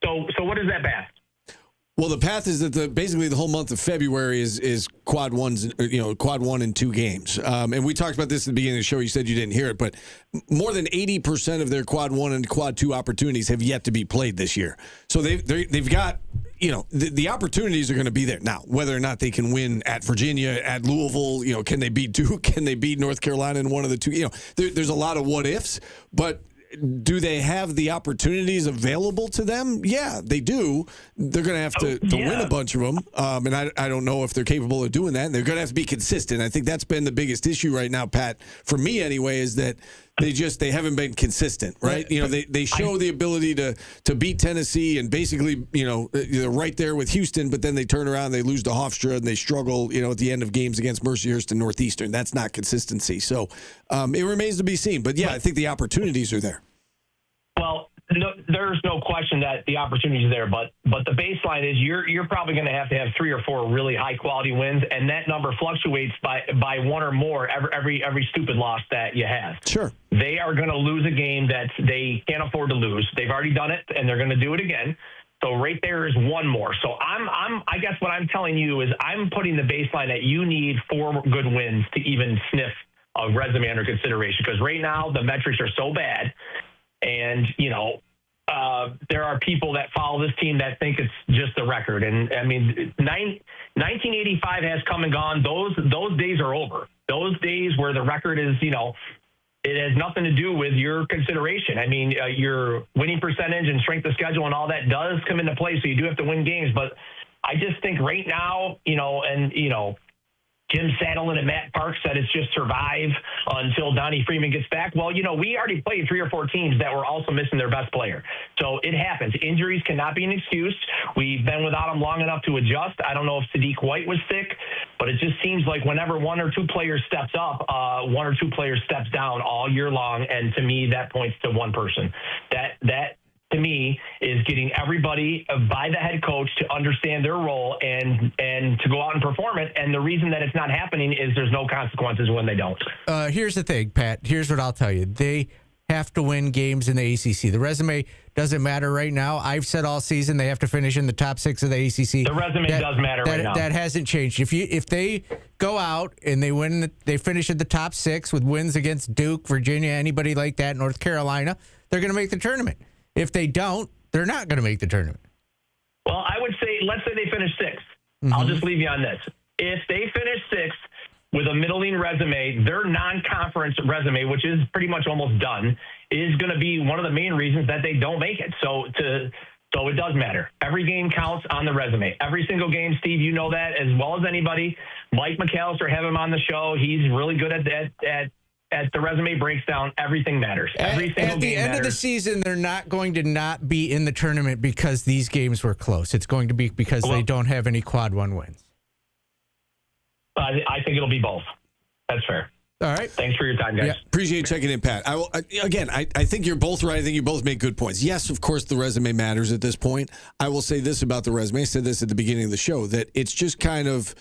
So what is that path? Well, the path is that basically the whole month of February is quad ones, quad 1 and 2 games. And we talked about this at the beginning of the show. You said you didn't hear it, but more than 80% of their quad 1 and quad 2 opportunities have yet to be played this year. So they've got, the opportunities are going to be there. Now, whether or not they can win at Virginia, at Louisville, can they beat Duke? Can they beat North Carolina in one of the two? There's a lot of what ifs, but do they have the opportunities available to them? Yeah, they do. They're going to have to win a bunch of them, and I don't know if they're capable of doing that. And they're going to have to be consistent. I think that's been the biggest issue right now, Pat, for me anyway, is that they haven't been consistent, right? They show the ability to beat Tennessee and basically, they're right there with Houston, but then they turn around, they lose to Hofstra, and they struggle, at the end of games against Mercyhurst and Northeastern. That's not consistency. So it remains to be seen. But, yeah, I think the opportunities are there. Well, no, there's no question that the opportunity is there, but the baseline is you're probably going to have 3 or 4 really high quality wins, and that number fluctuates by 1 or more every stupid loss that you have. Sure, they are going to lose a game that they can't afford to lose. They've already done it, and they're going to do it again. So right there is 1 more. So I guess what I'm telling you is I'm putting the baseline that you need 4 good wins to even sniff a resume under consideration, because right now the metrics are so bad. And, there are people that follow this team that think it's just a record. And, I mean, 1985 has come and gone. Those days are over. Those days where the record is, it has nothing to do with your consideration. I mean, your winning percentage and strength of schedule and all that does come into play, so you do have to win games. But I just think right now, Jim Saddleton and Matt Parks said it's just survive until Donnie Freeman gets back. Well, we already played 3 or 4 teams that were also missing their best player. So it happens. Injuries cannot be an excuse. We've been without them long enough to adjust. I don't know if Sadiq White was sick, but it just seems like whenever 1 or 2 players steps up, 1 or 2 players steps down all year long. And to me, that points to one person. That to me, is getting everybody by the head coach to understand their role and to go out and perform it. And the reason that it's not happening is there's no consequences when they don't. Here's the thing, Pat. Here's what I'll tell you. They have to win games in the ACC. The resume doesn't matter right now. I've said all season they have to finish in the top 6 of the ACC. The resume does matter right now. That hasn't changed. If they go out and they finish at the top 6 with wins against Duke, Virginia, anybody like that, North Carolina, they're going to make the tournament. If they don't, they're not going to make the tournament. Well, I would say, let's say they finish 6th. Mm-hmm. I'll just leave you on this. If they finish 6th with a middling resume, their non-conference resume, which is pretty much almost done, is going to be one of the main reasons that they don't make it. So So it does matter. Every game counts on the resume. Every single game, Steve, you know that as well as anybody. Mike McAllister, have him on the show. He's really good at the resume breaks down. Everything matters. Every single At the game end matters. of the season, they're not going to not be in the tournament because these games were close. It's going to be because they don't have any quad one wins. I think it'll be both. That's fair. All right. Thanks for your time, guys. Yeah, appreciate checking in, Pat. I think you're both right. I think you both make good points. Yes, of course, the resume matters at this point. I will say this about the resume. I said this at the beginning of the show, that it's just kind of,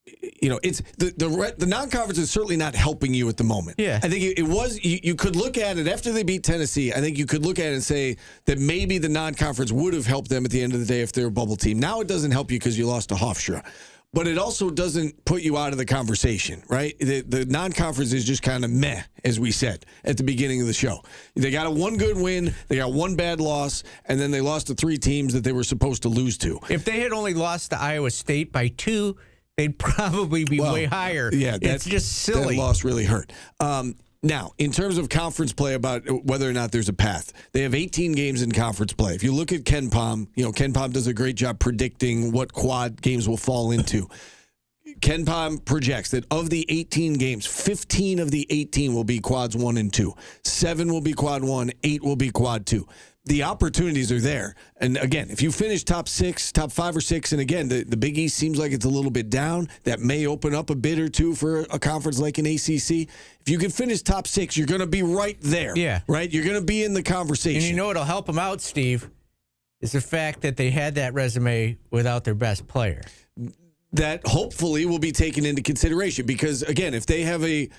it's the non-conference is certainly not helping you at the moment. Yeah. I think it was, you could look at it after they beat Tennessee. I think you could look at it and say that maybe the non-conference would have helped them at the end of the day if they're a bubble team. Now it doesn't help you because you lost to Hofstra. But it also doesn't put you out of the conversation, right? The non-conference is just kind of meh, as we said at the beginning of the show. They got one good win, they got one bad loss, and then they lost to 3 teams that they were supposed to lose to. If they had only lost to Iowa State by 2, they'd probably be way higher. Yeah, it's just silly. That loss really hurt. Now, in terms of conference play, about whether or not there's a path, they have 18 games in conference play. If you look at Ken Pom, Ken Pom does a great job predicting what quad games will fall into. Ken Pom projects that of the 18 games, 15 of the 18 will be quads 1 and 2. 7 will be quad 1, 8 will be quad 2. The opportunities are there. And again, if you finish top 5 or 6, and again, the Big East seems like it's a little bit down, that may open up a bid or two for a conference like an ACC. If you can finish top 6, you're going to be right there. Yeah. Right? You're going to be in the conversation. And you know what'll help them out, Steve, is the fact that they had that resume without their best player. That hopefully will be taken into consideration because, again, if they have a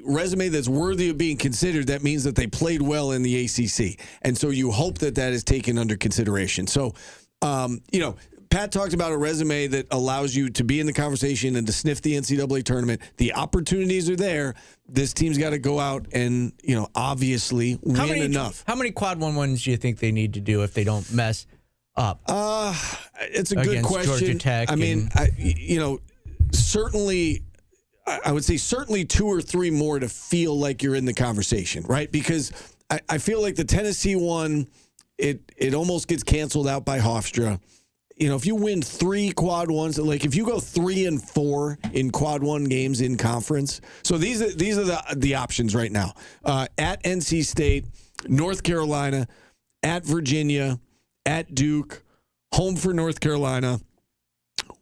resume that's worthy of being considered, that means that they played well in the ACC. And so you hope that is taken under consideration. So, Pat talked about a resume that allows you to be in the conversation and to sniff the NCAA tournament. The opportunities are there. This team's got to go out and, obviously win enough. How many quad 1-1s do you think they need to do if they don't mess up? It's a good question. Georgia Tech certainly, I would say certainly 2 or 3 more to feel like you're in the conversation, right? Because I feel like the Tennessee one, it almost gets canceled out by Hofstra. If you win 3 quad 1s, like if you go 3 and 4 in quad 1 games in conference, so these are the options right now. At NC State, North Carolina, at Virginia, at Duke, home for North Carolina,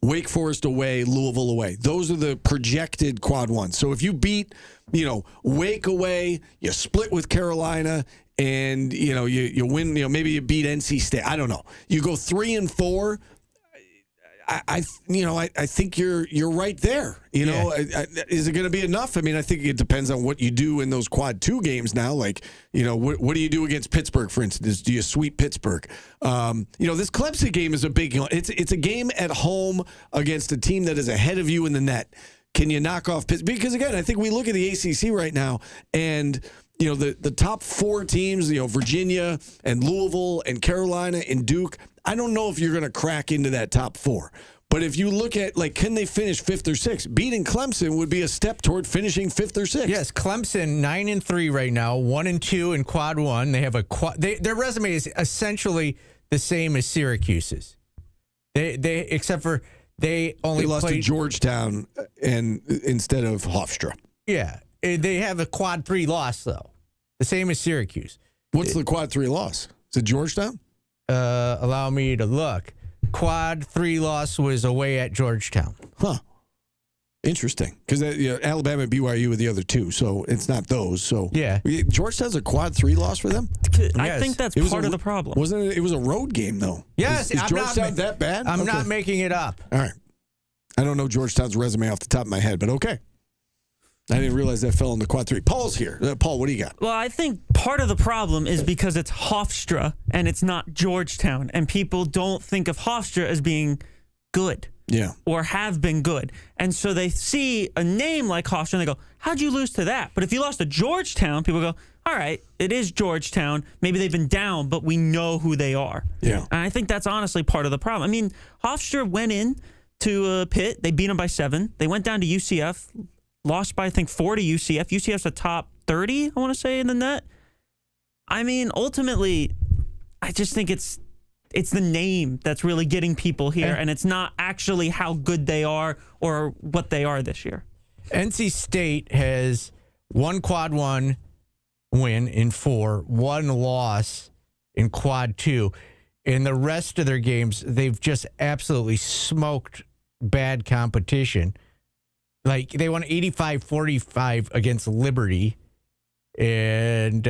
Wake Forest away, Louisville away. Those are the projected quad 1s. So if you beat, Wake away, you split with Carolina, and you win, maybe you beat NC State. I don't know. You go 3 and 4. I think you're right there. Is it going to be enough? I mean, I think it depends on what you do in those quad 2 games now. Like, what do you do against Pittsburgh, for instance? Do you sweep Pittsburgh? This Clemson game is a big one. It's a game at home against a team that is ahead of you in the net. Can you knock off Pittsburgh? Because again, I think we look at the ACC right now, and the top 4 teams, Virginia and Louisville and Carolina and Duke. I don't know if you're going to crack into that top 4. But if you look at, can they finish 5th or 6th? Beating Clemson would be a step toward finishing 5th or 6th. Yes, Clemson 9 and 3 right now, 1 and 2 in quad 1. They have a their resume is essentially the same as Syracuse's. They except for they only lost played to Georgetown and instead of Hofstra. Yeah, they have a quad 3 loss though, the same as Syracuse. What's the quad 3 loss? Is it Georgetown? Allow me to look. Quad 3 loss was away at Georgetown. Huh. Interesting. Because Alabama and BYU were the other 2, so it's not those. So yeah. Georgetown's a quad 3 loss for them? I think that's part of the problem. Wasn't it? It was a road game, though. Yes. Is Georgetown that bad? I'm not making it up. All right. I don't know Georgetown's resume off the top of my head, but okay. I didn't realize that fell in the quad 3. Paul's here. Paul, what do you got? Well, I think part of the problem is because it's Hofstra and it's not Georgetown, and people don't think of Hofstra as being good. Yeah. Or have been good. And so they see a name like Hofstra and they go, how'd you lose to that? But if you lost to Georgetown, people go, all right, it is Georgetown. Maybe they've been down, but we know who they are. Yeah. And I think that's honestly part of the problem. I mean, Hofstra went in to Pitt. They beat them by 7. They went down to UCF. Lost by, I think, 4 to UCF. UCF's a top 30, I want to say, in the net. I mean, ultimately, I just think it's it's the name that's really getting people here, and it's not actually how good they are or what they are this year. NC State has one quad 1 win in 4, one loss in quad 2. In the rest of their games, they've just absolutely smoked bad competition. Like, they won 85-45 against Liberty and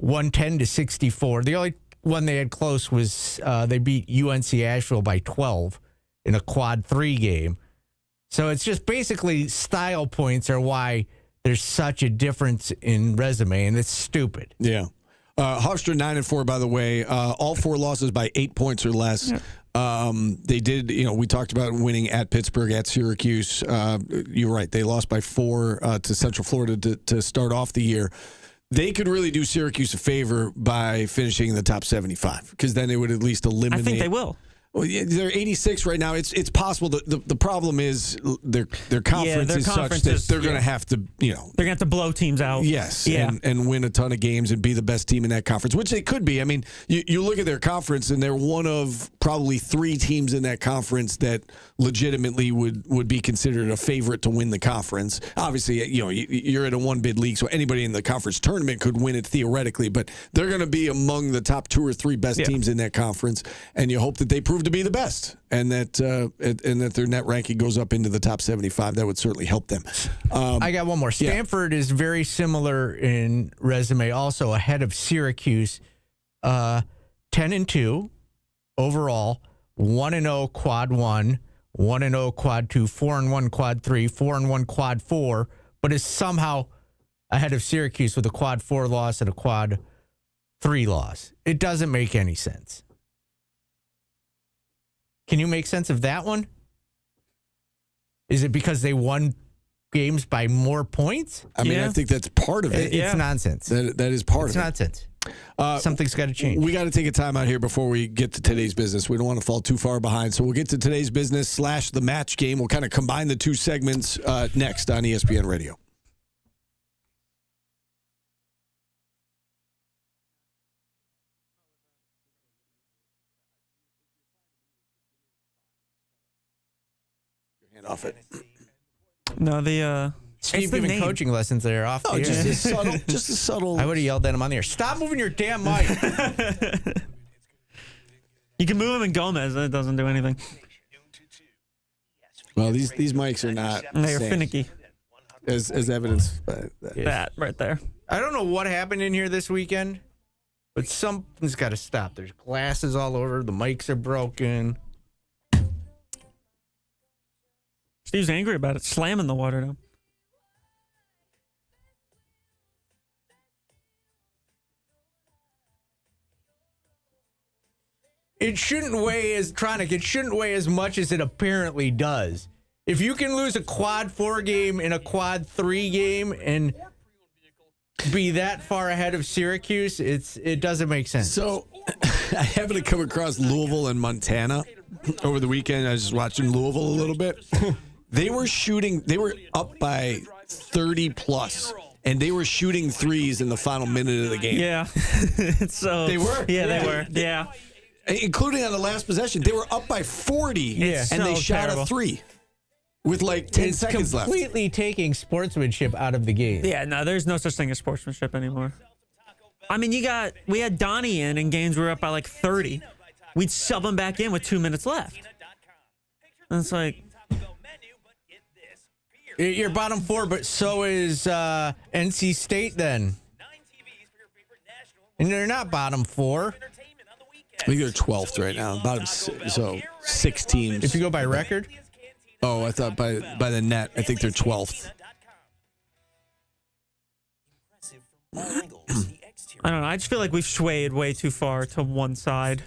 110-64. The only one they had close was they beat UNC Asheville by 12 in a quad 3 game. So it's just basically style points are why there's such a difference in resume, and it's stupid. Yeah. Hofstra 9-4, by the way. All 4 losses by 8 points or less. Yeah. They did, we talked about winning at Pittsburgh, at Syracuse. You're right. They lost by 4 to Central Florida to start off the year. They could really do Syracuse a favor by finishing in the top 75, because then it would at least eliminate. I think they will. Well, yeah, they're 86 right now. It's possible. The problem is their conference is such that they're going to have to, they're going to have to blow teams out. Yes, and win a ton of games and be the best team in that conference, which they could be. I mean, you look at their conference, and they're one of probably 3 teams in that conference that legitimately would be considered a favorite to win the conference. Obviously, you're in a one-bid league, so anybody in the conference tournament could win it theoretically, but they're going to be among the top 2 or 3 best teams in that conference, and you hope that they prove to be the best, and that their net ranking goes up into the top 75. That would certainly help them. I got one more. Stanford is very similar in resume, also ahead of Syracuse, 10-2 overall, 1-0 quad 1, 1-0 quad 2, 4-1 quad 3, 4-1 quad 4, but is somehow ahead of Syracuse with a quad 4 loss and a quad 3 loss. It doesn't make any sense. Can you make sense of that one? Is it because they won games by more points? I mean, I think that's part of it. It's nonsense. That is part of it. It's nonsense. Something's got to change. We got to take a time out here before we get to today's business. We don't want to fall too far behind. So we'll get to today's business / the match game. We'll kind of combine the 2 segments next on ESPN Radio. Off it. No, the Steve giving coaching lessons there off the air. Just a subtle. I would have yelled at him on the air. Stop moving your damn mic. You can move him in Gomez. That doesn't do anything. Well, these mics are not. They are finicky. As evidence by that right there. I don't know what happened in here this weekend, but something's got to stop. There's glasses all over. The mics are broken. Steve's angry about it, slamming the water now. It shouldn't weigh as much as it apparently does. If you can lose a quad 4 game in a quad 3 game and be that far ahead of Syracuse, it doesn't make sense. So I happened to come across Louisville and Montana over the weekend. I was just watching Louisville a little bit. They were up by 30 plus, and they were shooting threes in the final minute of the game. Yeah. So they were? Yeah, they were. Yeah. Including on the last possession. They were up by 40, and they shot a 3 with like 10 seconds left. Completely taking sportsmanship out of the game. Yeah, no, there's no such thing as sportsmanship anymore. I mean, we had Donnie in games we were up by like 30. We'd sub him back in with 2 minutes left. And it's like... You're bottom 4, but so is NC State then. And they're not bottom 4. I think they're 12th right now. Bottom, so 6 teams. If you go by record? Oh, I thought by the net. I think they're 12th. I don't know. I just feel like we've swayed way too far to one side.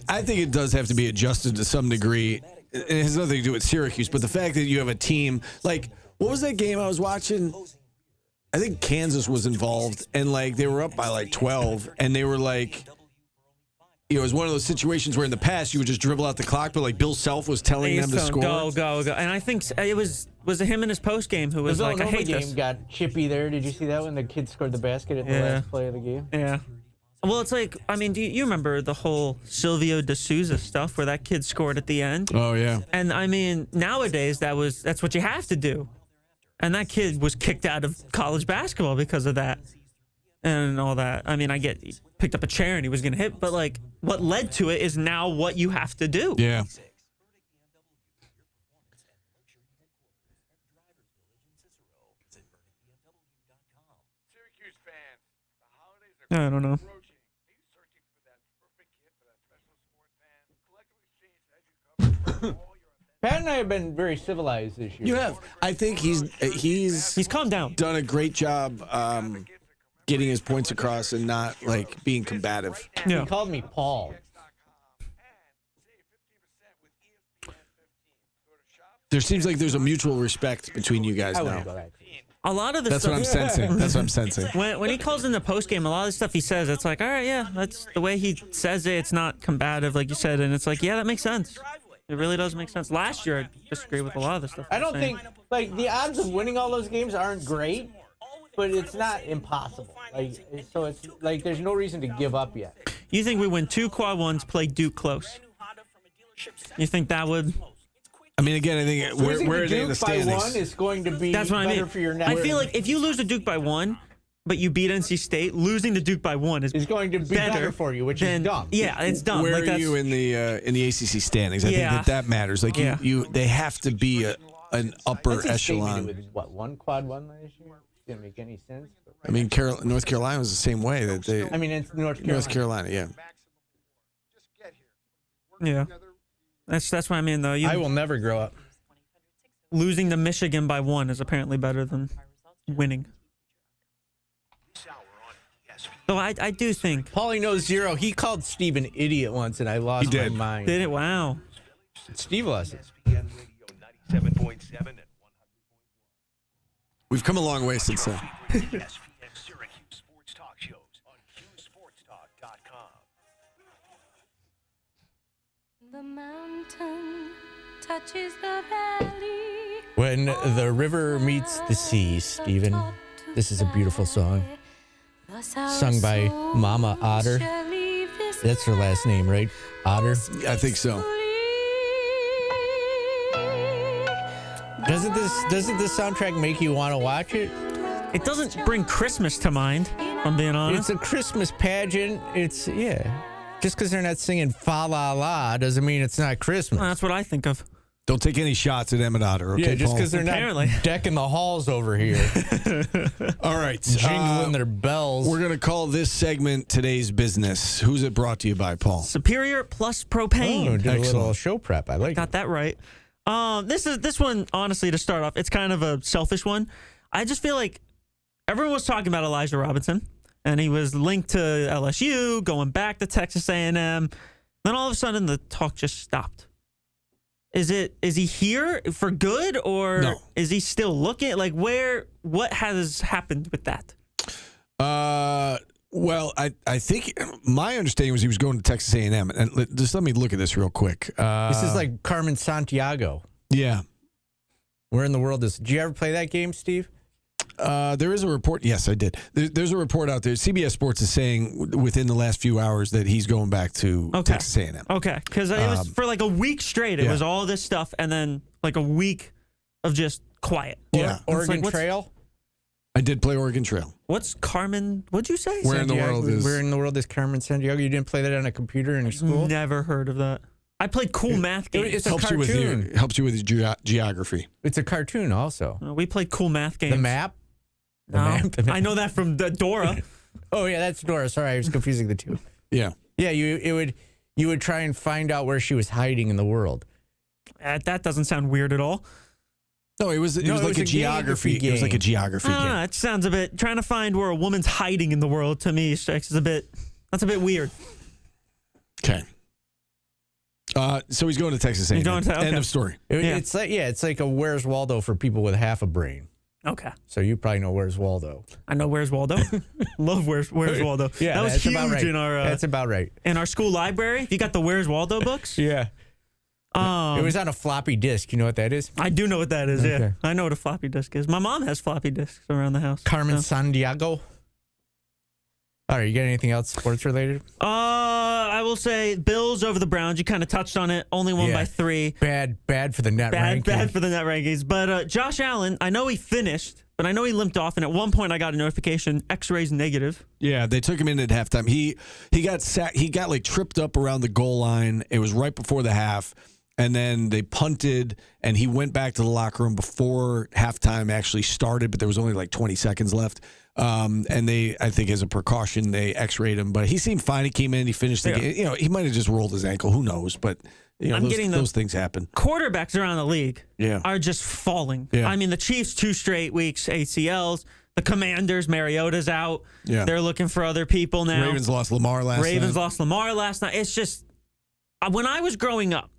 I think it does have to be adjusted to some degree. It has nothing to do with Syracuse, but the fact that you have a team like... What was that game I was watching? I think Kansas was involved, and like they were up by like 12, and they were like, it was one of those situations where in the past you would just dribble out the clock, but like Bill Self was telling them to score. Go. And I think it was it him in his post game who was like, I hate game this. Got chippy there. Did you see that when the kid scored the basket at the last play of the game? Yeah. Well, it's like, I mean, do you remember the whole Silvio De Souza stuff where that kid scored at the end? Oh, yeah. And I mean, nowadays that's what you have to do. And that kid was kicked out of college basketball because of that and all that. I mean, he picked up a chair and he was going to hit, but like what led to it is now what you have to do. Yeah. I don't know. Pat and I have been very civilized this year. You have. I think he's calmed down. Done a great job getting his points across and not like being combative. He called me Paul. There seems like there's a mutual respect between you guys now. A lot of the That's stuff. what I'm sensing. That's what I'm sensing. When he calls in the post game, a lot of the stuff he says, it's like, all right, yeah, that's the way he says it. It's not combative, like you said, and it's like, yeah, that makes sense. It really does make sense. Last year, I disagree with a lot of the stuff. I don't think like the odds of winning all those games aren't great, but it's not impossible. Like so, it's like there's no reason to give up yet. You think we win 2 quad ones, play Duke close? You think that would? I mean, again, I think where are they in the standings? Duke by 1 is going to be That's what better I mean. for your network. I feel like if you lose to Duke by 1, but you beat NC State, losing to Duke by 1 is going to be better for you, which is dumb. Yeah, it's dumb. Where like are you in the ACC standings? I Yeah. think that matters. Like they have to be an upper NC State echelon. with what 1 quad 1 last year? Didn't make any sense. I mean, North Carolina was the same way. That they. I mean, it's North Carolina. Yeah. Yeah, that's what I mean though. I will never grow up. Losing to Michigan by 1 is apparently better than winning. So I do think Paulie knows 0. He called Steve an idiot once, and I lost my mind. Did it? Wow. Steve lost it. We've come a long way since then. Syracuse sports talk shows on QSportsTalk.com. The mountain touches the valley. When the river meets the sea, Stephen. This is a beautiful song. Sung by Mama Otter. That's her last name, right? Otter? I think so. Doesn't this soundtrack make you want to watch it? It doesn't bring Christmas to mind, if I'm being honest. It's a Christmas pageant. It's, just because they're not singing fa la la doesn't mean it's not Christmas. Well, that's what I think of. Don't take any shots at Emmett Otter, okay, yeah, just Paul? because they're not decking the halls over here. All right. Jingling their bells. We're going to call this segment Today's Business. Who's it brought to you by, Paul? Superior plus propane. Oh, did a little show prep. I like Got that right. This one, honestly, to start off, it's kind of a selfish one. I just feel like everyone was talking about Elijah Robinson, and he was linked to LSU, going back to Texas A&M. Then all of a sudden, the talk just stopped. Is he here for good, or is he still looking? Like, what has happened with that? Well, I think my understanding was he was going to Texas A&M. And just let me look at this real quick. This is like Carmen Santiago. Yeah. Where in the world did you ever play that game, Steve? There is a report. Yes, I did. There's a report out there. CBS Sports is saying within the last few hours that he's going back to Texas A&M. Okay, because it was for like a week straight. It was all this stuff, and then like a week of just quiet. Yeah. Oregon Trail? I did play Oregon Trail. What's Carmen? What'd you say? Where in the world is Carmen Sandiego? You didn't play that on a computer in school? Never heard of that. I played cool math games. It's a cartoon. Helps you with your geography. It's a cartoon also. We played cool math games. The map? The map? I know that from Dora. Oh, yeah, that's Dora. Sorry, I was confusing the two. Yeah. Yeah, you would try and find out where she was hiding in the world. That doesn't sound weird at all. No, it was like a geography game. It was like a geography game. It sounds a bit, trying to find where a woman's hiding in the world to me strikes as that's a bit weird. Okay. So he's going to Texas A&M. End of story. It's like a Where's Waldo for people with half a brain. Okay. So you probably know Where's Waldo. I know Where's Waldo. Love Where's Waldo. Yeah, that was that's huge about right. in our. That's about right. In our school library, you got the Where's Waldo books. Yeah. It was on a floppy disk. You know what that is? I do know what that is. Okay. Yeah, I know what a floppy disk is. My mom has floppy disks around the house. Carmen Sandiego. All right, you got anything else sports related? I will say Bills over the Browns. You kind of touched on it. Only won by 3. Bad for the net rankings. Bad for the net rankings. But Josh Allen, I know he finished, but I know he limped off. And at one point, I got a notification: X-rays negative. Yeah, they took him in at halftime. He got sacked. He got like tripped up around the goal line. It was right before the half. And then they punted, and he went back to the locker room before halftime actually started, but there was only like 20 seconds left. And they, I think as a precaution, they x-rayed him. But he seemed fine. He came in, he finished the game. You know, he might have just rolled his ankle. Who knows? But, you know, those things happen. Quarterbacks around the league are just falling. Yeah. I mean, the Chiefs, 2 straight weeks, ACLs. The Commanders, Mariota's out. Yeah. They're looking for other people now. Ravens lost Lamar last night. It's just, when I was growing up,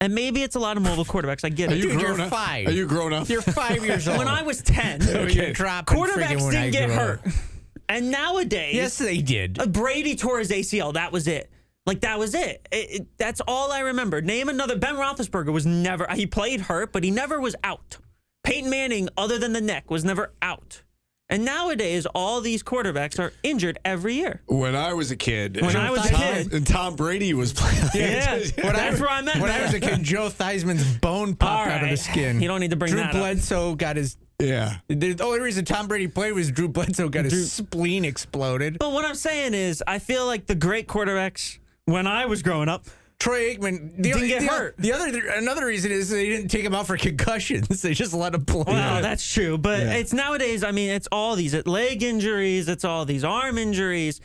and maybe it's a lot of mobile quarterbacks. I get it. Dude, you're 5. Are you grown up? You're 5 years old. When I was 10, quarterbacks didn't get hurt. And nowadays... Yes, they did. Brady tore his ACL. That was it. Like, that was it. That's all I remember. Name another. Ben Roethlisberger was never... He played hurt, but he never was out. Peyton Manning, other than the neck, was never out. And nowadays, all these quarterbacks are injured every year. When I was a kid. And Tom Brady was playing. Yeah, that's where I meant. When I was a kid, Joe Theismann's bone popped out of his skin. You don't need to bring that up. Drew Bledsoe got his... Yeah. The only reason Tom Brady played was Drew Bledsoe got his spleen exploded. But what I'm saying is, I feel like the great quarterbacks, when I was growing up, Troy Aikman didn't get hurt. Another reason is they didn't take him out for concussions. They just let him play. Well, that's true. But it's nowadays, I mean, it's all these leg injuries. It's all these arm injuries.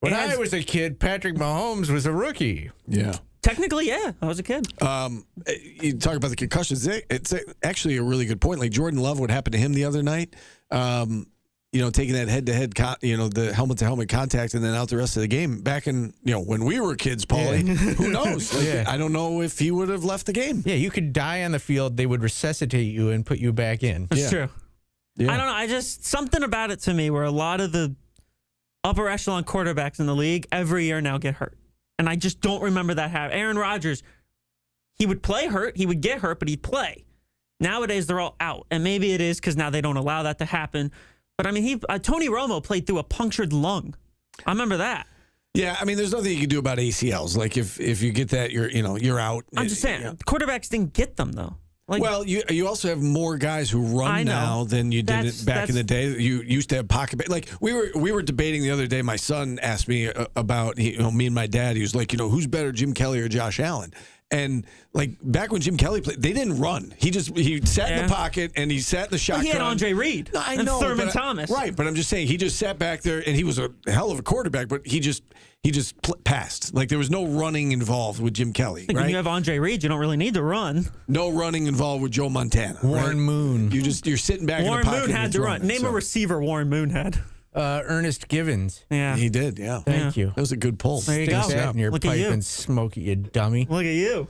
When I was a kid, Patrick Mahomes was a rookie. Yeah. Technically, yeah. I was a kid. You talk about the concussions. It's actually a really good point. Like Jordan Love, what happened to him the other night, you know, taking that head-to-head, the helmet-to-helmet contact and then out the rest of the game. Back in, when we were kids, Paulie, who knows? I don't know if he would have left the game. Yeah, you could die on the field. They would resuscitate you and put you back in. That's true. Yeah. I don't know. Something about it to me where a lot of the upper echelon quarterbacks in the league every year now get hurt. And I just don't remember that happening. Aaron Rodgers, he would play hurt. He would get hurt, but he'd play. Nowadays, they're all out. And maybe it is because now they don't allow that to happen. But, I mean, Tony Romo played through a punctured lung. I remember that. Yeah, I mean, there's nothing you can do about ACLs. Like, if you get that, you're out. I'm just saying, quarterbers didn't get them, though. Like, well, you also have more guys who run now than you did back in the day. You used to have pocket. Like we were debating the other day. My son asked me about me and my dad. He was like, who's better, Jim Kelly or Josh Allen? And like back when Jim Kelly played, they didn't run. He sat in the pocket and he sat in the shotgun. Well, he had Andre Reed and Thurman Thomas. Right, but I'm just saying he just sat back there and he was a hell of a quarterback, but he just passed. Like there was no running involved with Jim Kelly. Right? When you have Andre Reed, you don't really need to run. No running involved with Joe Montana. Warren Moon. You're sitting back in the pocket. Warren Moon had to run. Name a receiver Warren Moon had. Ernest Givens. Yeah. He did, yeah. Thank you. That was a good pull. There you go. In your Look pipe at you. and smoke it, you dummy. Look at you.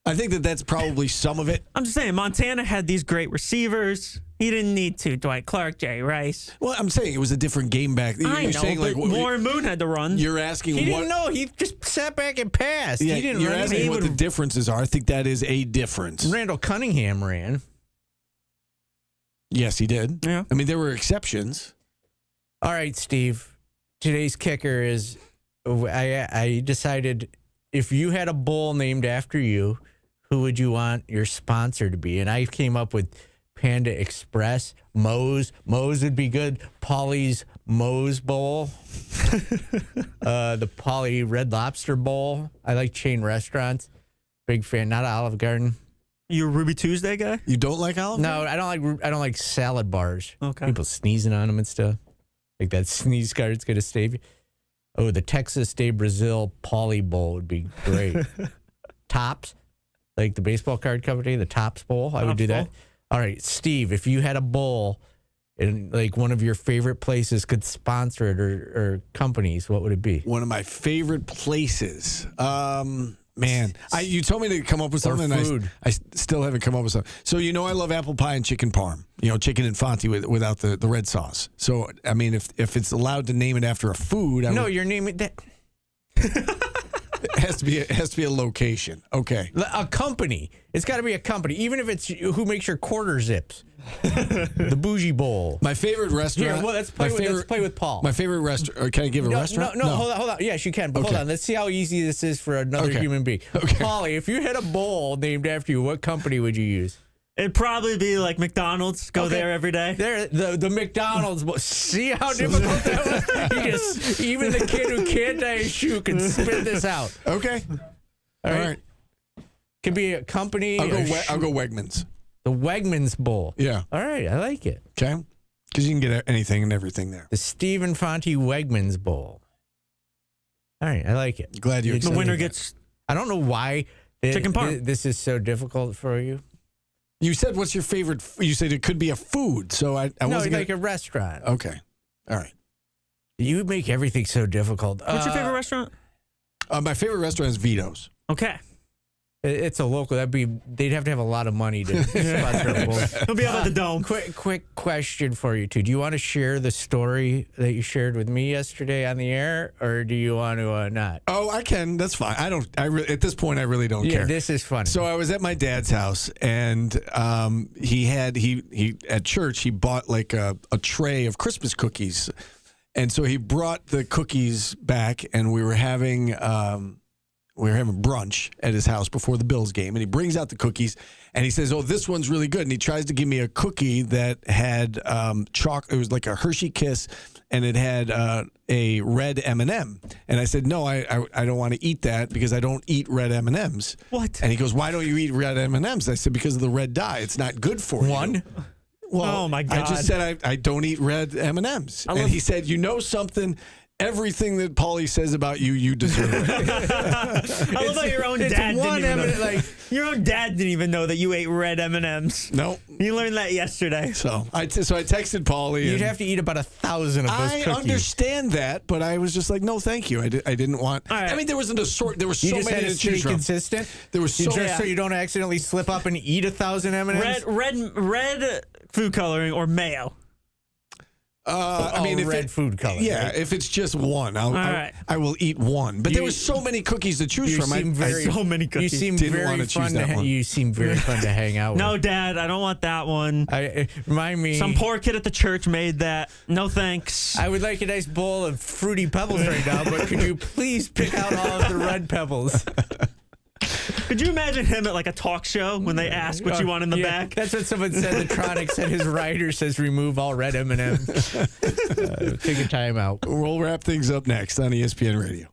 I think that's probably some of it. I'm just saying, Montana had these great receivers. He didn't need to. Dwight Clark, Jerry Rice. Well, I'm saying it was a different game back then. I know, saying, but Warren Moon had to run. You're asking He what... didn't know. He just sat back and passed. Yeah, he didn't you're run. asking what the differences are. I think that is a difference. Randall Cunningham ran. Yes, he did. Yeah. I mean, there were exceptions. All right, Steve. Today's kicker is I decided if you had a bowl named after you, who would you want your sponsor to be? And I came up with Panda Express, Moe's. Moe's would be good. Paulie's Moe's Bowl. The Paulie Red Lobster Bowl. I like chain restaurants. Big fan. Not Olive Garden. You a Ruby Tuesday guy? You don't like Olive Garden? No, I don't like salad bars. Okay. People sneezing on them and stuff. Like that sneeze guard's gonna stave you. Oh, the Texas de Brazil Paulie Bowl would be great. Tops. Like the baseball card company, the Topps Bowl. I would do that. All right, Steve, if you had a bowl and like one of your favorite places could sponsor it or companies, what would it be? One of my favorite places. Man, you told me to come up with something. Food. I still haven't come up with something. So I love apple pie and chicken parm. Chicken and Fonty without the red sauce. So I mean, if it's allowed to name it after a food, you're naming that. It has to be a location. Okay. A company. It's got to be a company, even if it's who makes your quarter zips. The Bougie Bowl. My favorite restaurant. Here, well, let's play with Paul. My favorite restaurant. Can I give a restaurant? No, hold on. Yes, you can. But hold on. Let's see how easy this is for another human being. Okay. Paulie, if you had a bowl named after you, what company would you use? It'd probably be like McDonald's. Go there every day. There, the McDonald's bowl. See how difficult that was? Even the kid who can't tie his shoe can spit this out. Okay. All right. Could be a company. I'll go Wegmans. The Wegmans Bowl. Yeah. All right. I like it. Okay. Because you can get anything and everything there. The Stephen Fonte Wegmans Bowl. All right. I like it. Glad you're The winner gets. I don't know why Chicken parm. This is so difficult for you. You said what's your favorite? You said it could be a food. So I wasn't like a restaurant. Okay. All right. You make everything so difficult. What's your favorite restaurant? My favorite restaurant is Vito's. Okay. It's a local. They'd have to have a lot of money to sponsor a bowl. He'll be up at the Dome. Quick question for you two. Do you want to share the story that you shared with me yesterday on the air, or do you want to not? Oh, I can. That's fine. At this point, I really don't care. This is funny. So I was at my dad's house, and he at church he bought like a tray of Christmas cookies, and so he brought the cookies back, and we were having brunch at his house before the Bills game, and he brings out the cookies, and he says, "Oh, this one's really good." And he tries to give me a cookie that had chocolate. It was like a Hershey Kiss, and it had a red M&M. And I said, "No, I don't want to eat that because I don't eat red M&Ms." What? And he goes, "Why don't you eat red M&Ms?" I said, "Because of the red dye. It's not good for you." Well, oh my God! I just said I don't eat red M&Ms, and he said, "You know something? Everything that Paulie says about you, you deserve." I love how your own dad your own dad didn't even know that you ate red M&Ms. No, you learned that yesterday. So I texted Paulie. You'd have to eat about 1,000 of those cookies. I understand that, but I was just like, no, thank you. I didn't want. Right. I mean, there wasn't a sort. There were so You just many had to to choose stay from. consistent. There was so so you don't accidentally slip up and eat 1,000 M&Ms. Red food coloring or mayo. I mean, if red food color. Yeah, right? if it's just one, I will eat one. But there were so many cookies to choose from. So many cookies. You seem Didn't very want to choose fun. that one. You seem very fun to hang out with. No, Dad, I don't want that one. Remind me. Some poor kid at the church made that. No thanks. I would like a nice bowl of fruity pebbles right now, but could you please pick out all of the red pebbles? Could you imagine him at like a talk show when they ask what you want in the back? That's what someone said. The Tronic said his writer says remove all red M&Ms. Take a time out. We'll wrap things up next on ESPN Radio.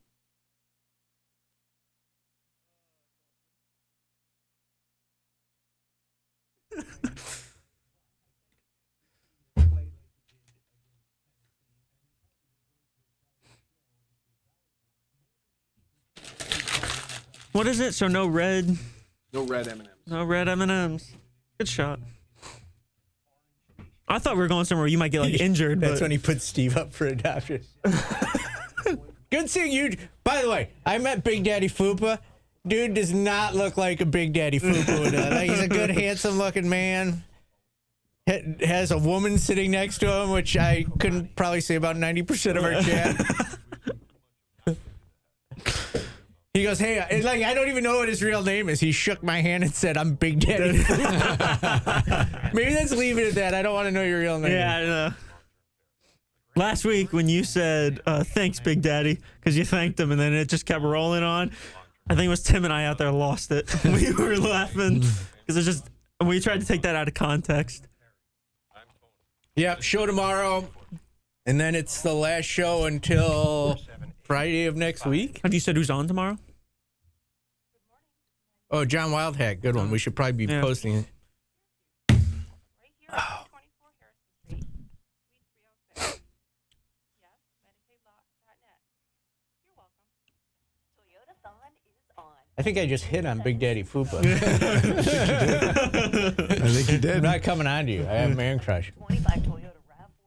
What is it? So no red. No red M&Ms. No red M&Ms. Good shot. I thought we were going somewhere you might get like injured. That's but when he put Steve up for adoption. Good seeing you. By the way, I met Big Daddy Fupa. Dude does not look like a Big Daddy Fupa would. He's a good, handsome-looking man. Has a woman sitting next to him, which I couldn't probably say about 90% of our chat. He goes, "Hey," it's like I don't even know what his real name is. He shook my hand and said, "I'm Big Daddy." Maybe let's leave it at that. I don't want to know your real name. Yeah, I know. Last week when you said, "Thanks, Big Daddy," because you thanked him and then it just kept rolling on, I think it was Tim and I out there lost it. We were laughing because it's just we tried to take that out of context. Yep, show tomorrow, and then it's the last show until Friday of next week. Have you said who's on tomorrow? Oh, John Wildhack, good one. We should probably be posting it. Oh. I think I just hit on Big Daddy Fupa. I think you did. I'm not coming on to you. I have a man crush.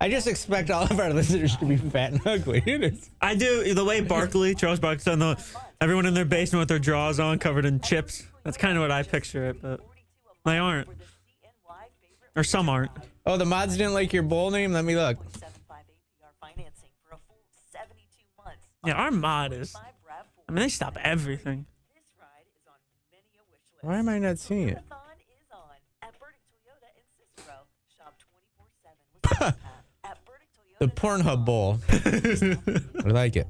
I just expect all of our listeners to be fat and ugly. I do. The way Charles Barkley's done, everyone in their basement with their drawers on, covered in chips. That's kind of what I picture it, but they aren't. Or some aren't. Oh, the mods didn't like your bowl name? Let me look. Yeah, our mod is... I mean, they stop everything. Why am I not seeing it? The Pornhub Bowl. I like it.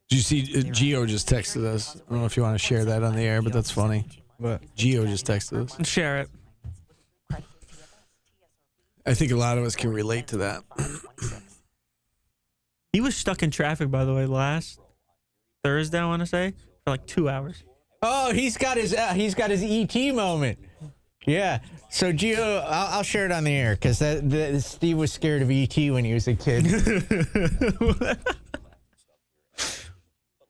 Did you see Gio just texted us? I don't know if you want to share that on the air, but that's funny. But Gio just texted us. Share it. I think a lot of us can relate to that. He was stuck in traffic, by the way, last Thursday, I want to say, for like 2 hours. Oh, he's got his ET moment. Yeah. So Gio, I'll share it on the air because Steve was scared of ET when he was a kid.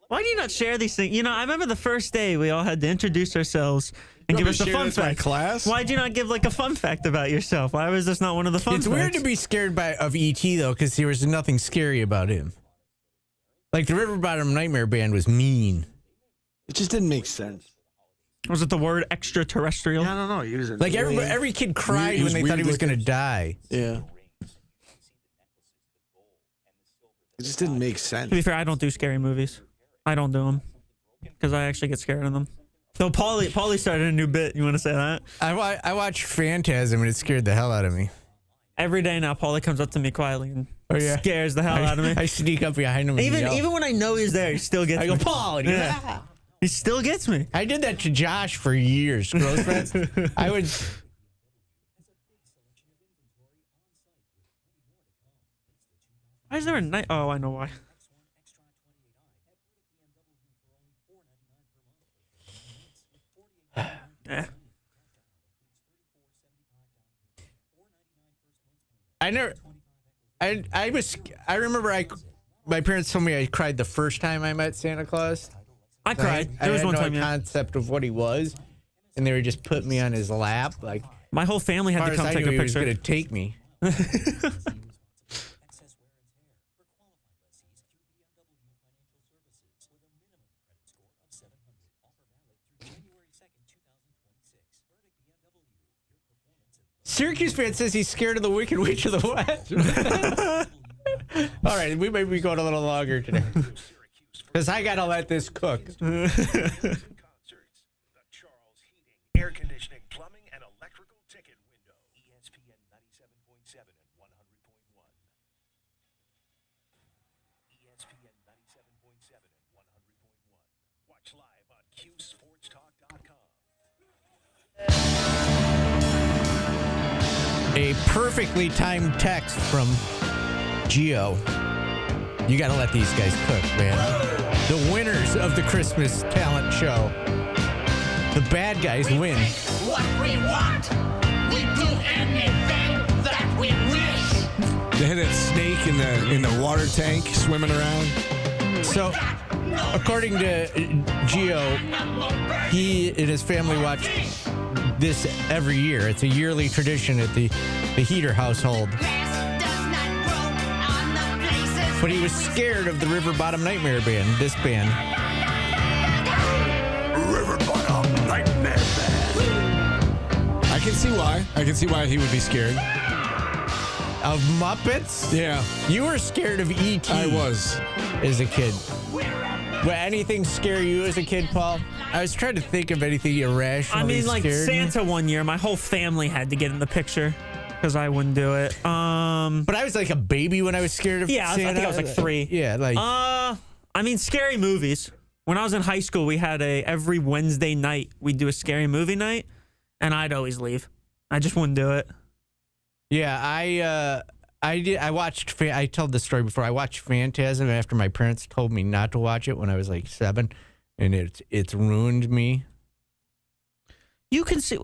Why do you not share these things? You know, I remember the first day we all had to introduce ourselves and give us a fun fact. Class? Why'd you not give like a fun fact about yourself? Why was this not one of the fun facts? It's weird to be scared of ET though, because there was nothing scary about him. Like the River Bottom Nightmare Band was mean. It just didn't make sense. Was it the word extraterrestrial? I don't know. He was Like every kid cried when they thought he was going to die. Yeah. It just didn't make sense. To be fair, I don't do scary movies. I don't do them because I actually get scared of them. So Paulie started a new bit. You want to say that? I watched Phantasm and it scared the hell out of me. Every day now, Paulie comes up to me quietly and scares the hell I out of me. I sneak up behind him. And yell. Even when I know he's there, he still gets me. I go, Paul. Yeah. He still gets me. I did that to Josh for years. Close friends. I would. Why is there a night? Oh, I know why. Yeah. I remember my parents told me I cried the first time I met Santa Claus. I cried. There was one time, concept of what he was, and they were just putting me on his lap. Like my whole family had to come take a picture. He was going to take me. Syracuse fan says he's scared of the Wicked Witch of the West. All right, we may be going a little longer today. Because I got to let this cook. Air conditioning, plumbing, and electrical ticket window. ESPN 97.7 and 100.1. ESPN 97.7 and 100.1. Watch live on QSportsTalk.com. A perfectly timed text from Gio. You got to let these guys cook, man. The winners of the Christmas talent show. The bad guys win. What we want, we do anything that we wish. They had that snake in the water tank swimming around. So, according to Gio, he and his family watch this every year. It's a yearly tradition at the Heater household. But he was scared of the River Bottom Nightmare Band, this band. River Bottom Nightmare Band. I can see why. I can see why he would be scared. Of Muppets? Yeah. You were scared of E.T. I was. As a kid. Would anything scare you as a kid, Paul? I was trying to think of anything irrational. I mean, like scared Santa one year, my whole family had to get in the picture because I wouldn't do it. But I was like a baby when I was scared of Santa. I think I was like 3. Yeah, like. I mean, scary movies. When I was in high school, we had every Wednesday night we'd do a scary movie night, and I'd always leave. I just wouldn't do it. Yeah, I did. I watched. I told this story before. I watched Phantasm after my parents told me not to watch it when I was like 7, and it's ruined me. You can see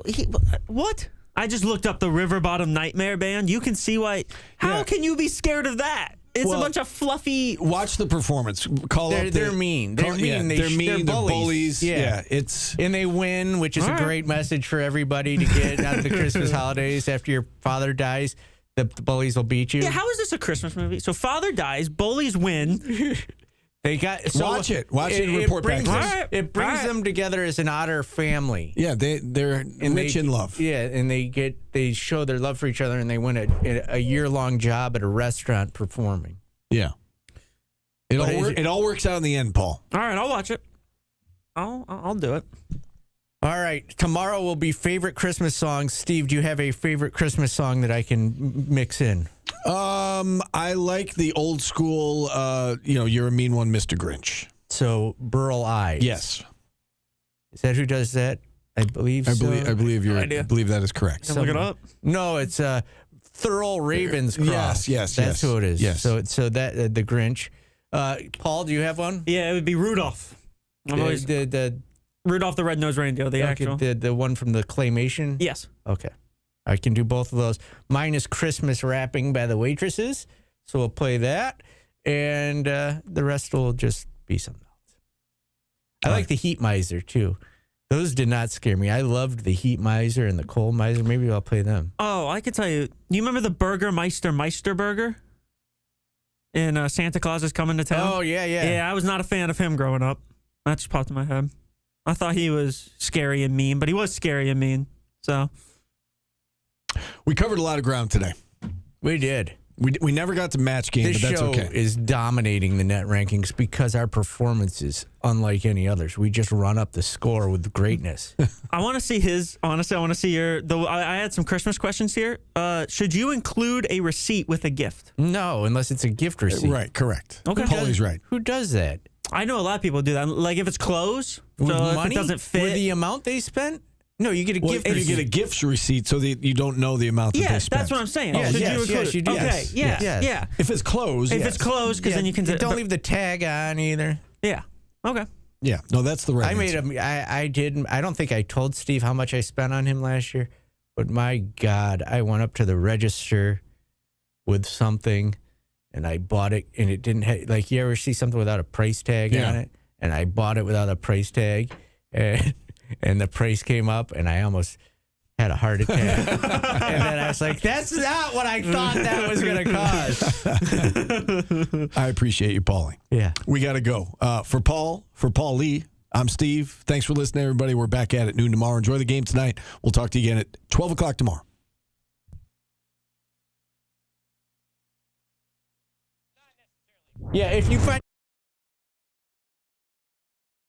what? I just looked up the River Bottom Nightmare Band. You can see why. How can you be scared of that? It's a bunch of fluffy. Watch the performance. They're mean. They're mean. They're mean. They're bullies. Yeah. And they win, which is a great message for everybody to get out of the Christmas holidays. After your father dies, the bullies will beat you. Yeah. How is this a Christmas movie? So father dies, bullies win. They got watch it and report back. It brings them together as an otter family. Yeah, they're rich in love. Yeah, and they show their love for each other, and they win a year-long job at a restaurant performing. Yeah. It all works out in the end, Paul. All right, I'll watch it. I'll do it. All right. Tomorrow will be favorite Christmas songs. Steve, do you have a favorite Christmas song that I can mix in? I like the old school, You're a Mean One, Mr. Grinch. So, Burl Ives. Yes. Is that who does that? I believe I so. believe that is correct. Look it up. No, it's Thurl Ravenscroft. Yes. That's who it is. Yes. So that the Grinch. Paul, do you have one? Yeah, it would be Rudolph. The Rudolph the Red-Nosed Reindeer, the actual. The one from the claymation? Yes. Okay. I can do both of those. Mine is Christmas Wrapping by the Waitresses, so we'll play that, and the rest will just be something else. I like the Heat Miser, too. Those did not scare me. I loved the Heat Miser and the Coal Miser. Maybe I'll play them. Oh, I could tell you. You remember the Meister Burger? In Santa Claus is Coming to Town? Oh, yeah. Yeah, I was not a fan of him growing up. That just popped in my head. I thought he was scary and mean, but he was scary and mean. So we covered a lot of ground today. We did. We never got to match game, This but that's show okay. is dominating the net rankings because our performance is unlike any others. We just run up the score with greatness. I want to see his. Honestly, I want to see your. I had some Christmas questions here. Should you include a receipt with a gift? No, unless it's a gift receipt. Right, correct. Okay. Paulie's right. Who does that? I know a lot of people do that. Like if it's clothes, With so money? if it doesn't fit. With the amount they spent? No, you get a gift and receipt. you get a gift receipt so that you don't know the amount that they spent. That's what I'm saying. Yes, Should yes, you include yes, it? you do. Okay, Yes. yeah. If it's clothes, If yes. it's clothes, because then you can. Don't leave the tag on either. Yeah. Okay. Yeah. No, that's the right I made answer. I didn't. I don't think I told Steve how much I spent on him last year, but my God, I went up to the register with something, and I bought it, and it didn't have, like, you ever see something without a price tag on it, and I bought it without a price tag, and the price came up, and I almost had a heart attack. And then I was like, that's not what I thought that was going to cost. I appreciate you, Paulie. Yeah. We got to go. For Paulie, I'm Steve. Thanks for listening, everybody. We're back at noon tomorrow. Enjoy the game tonight. We'll talk to you again at 12 o'clock tomorrow. Yeah, if you find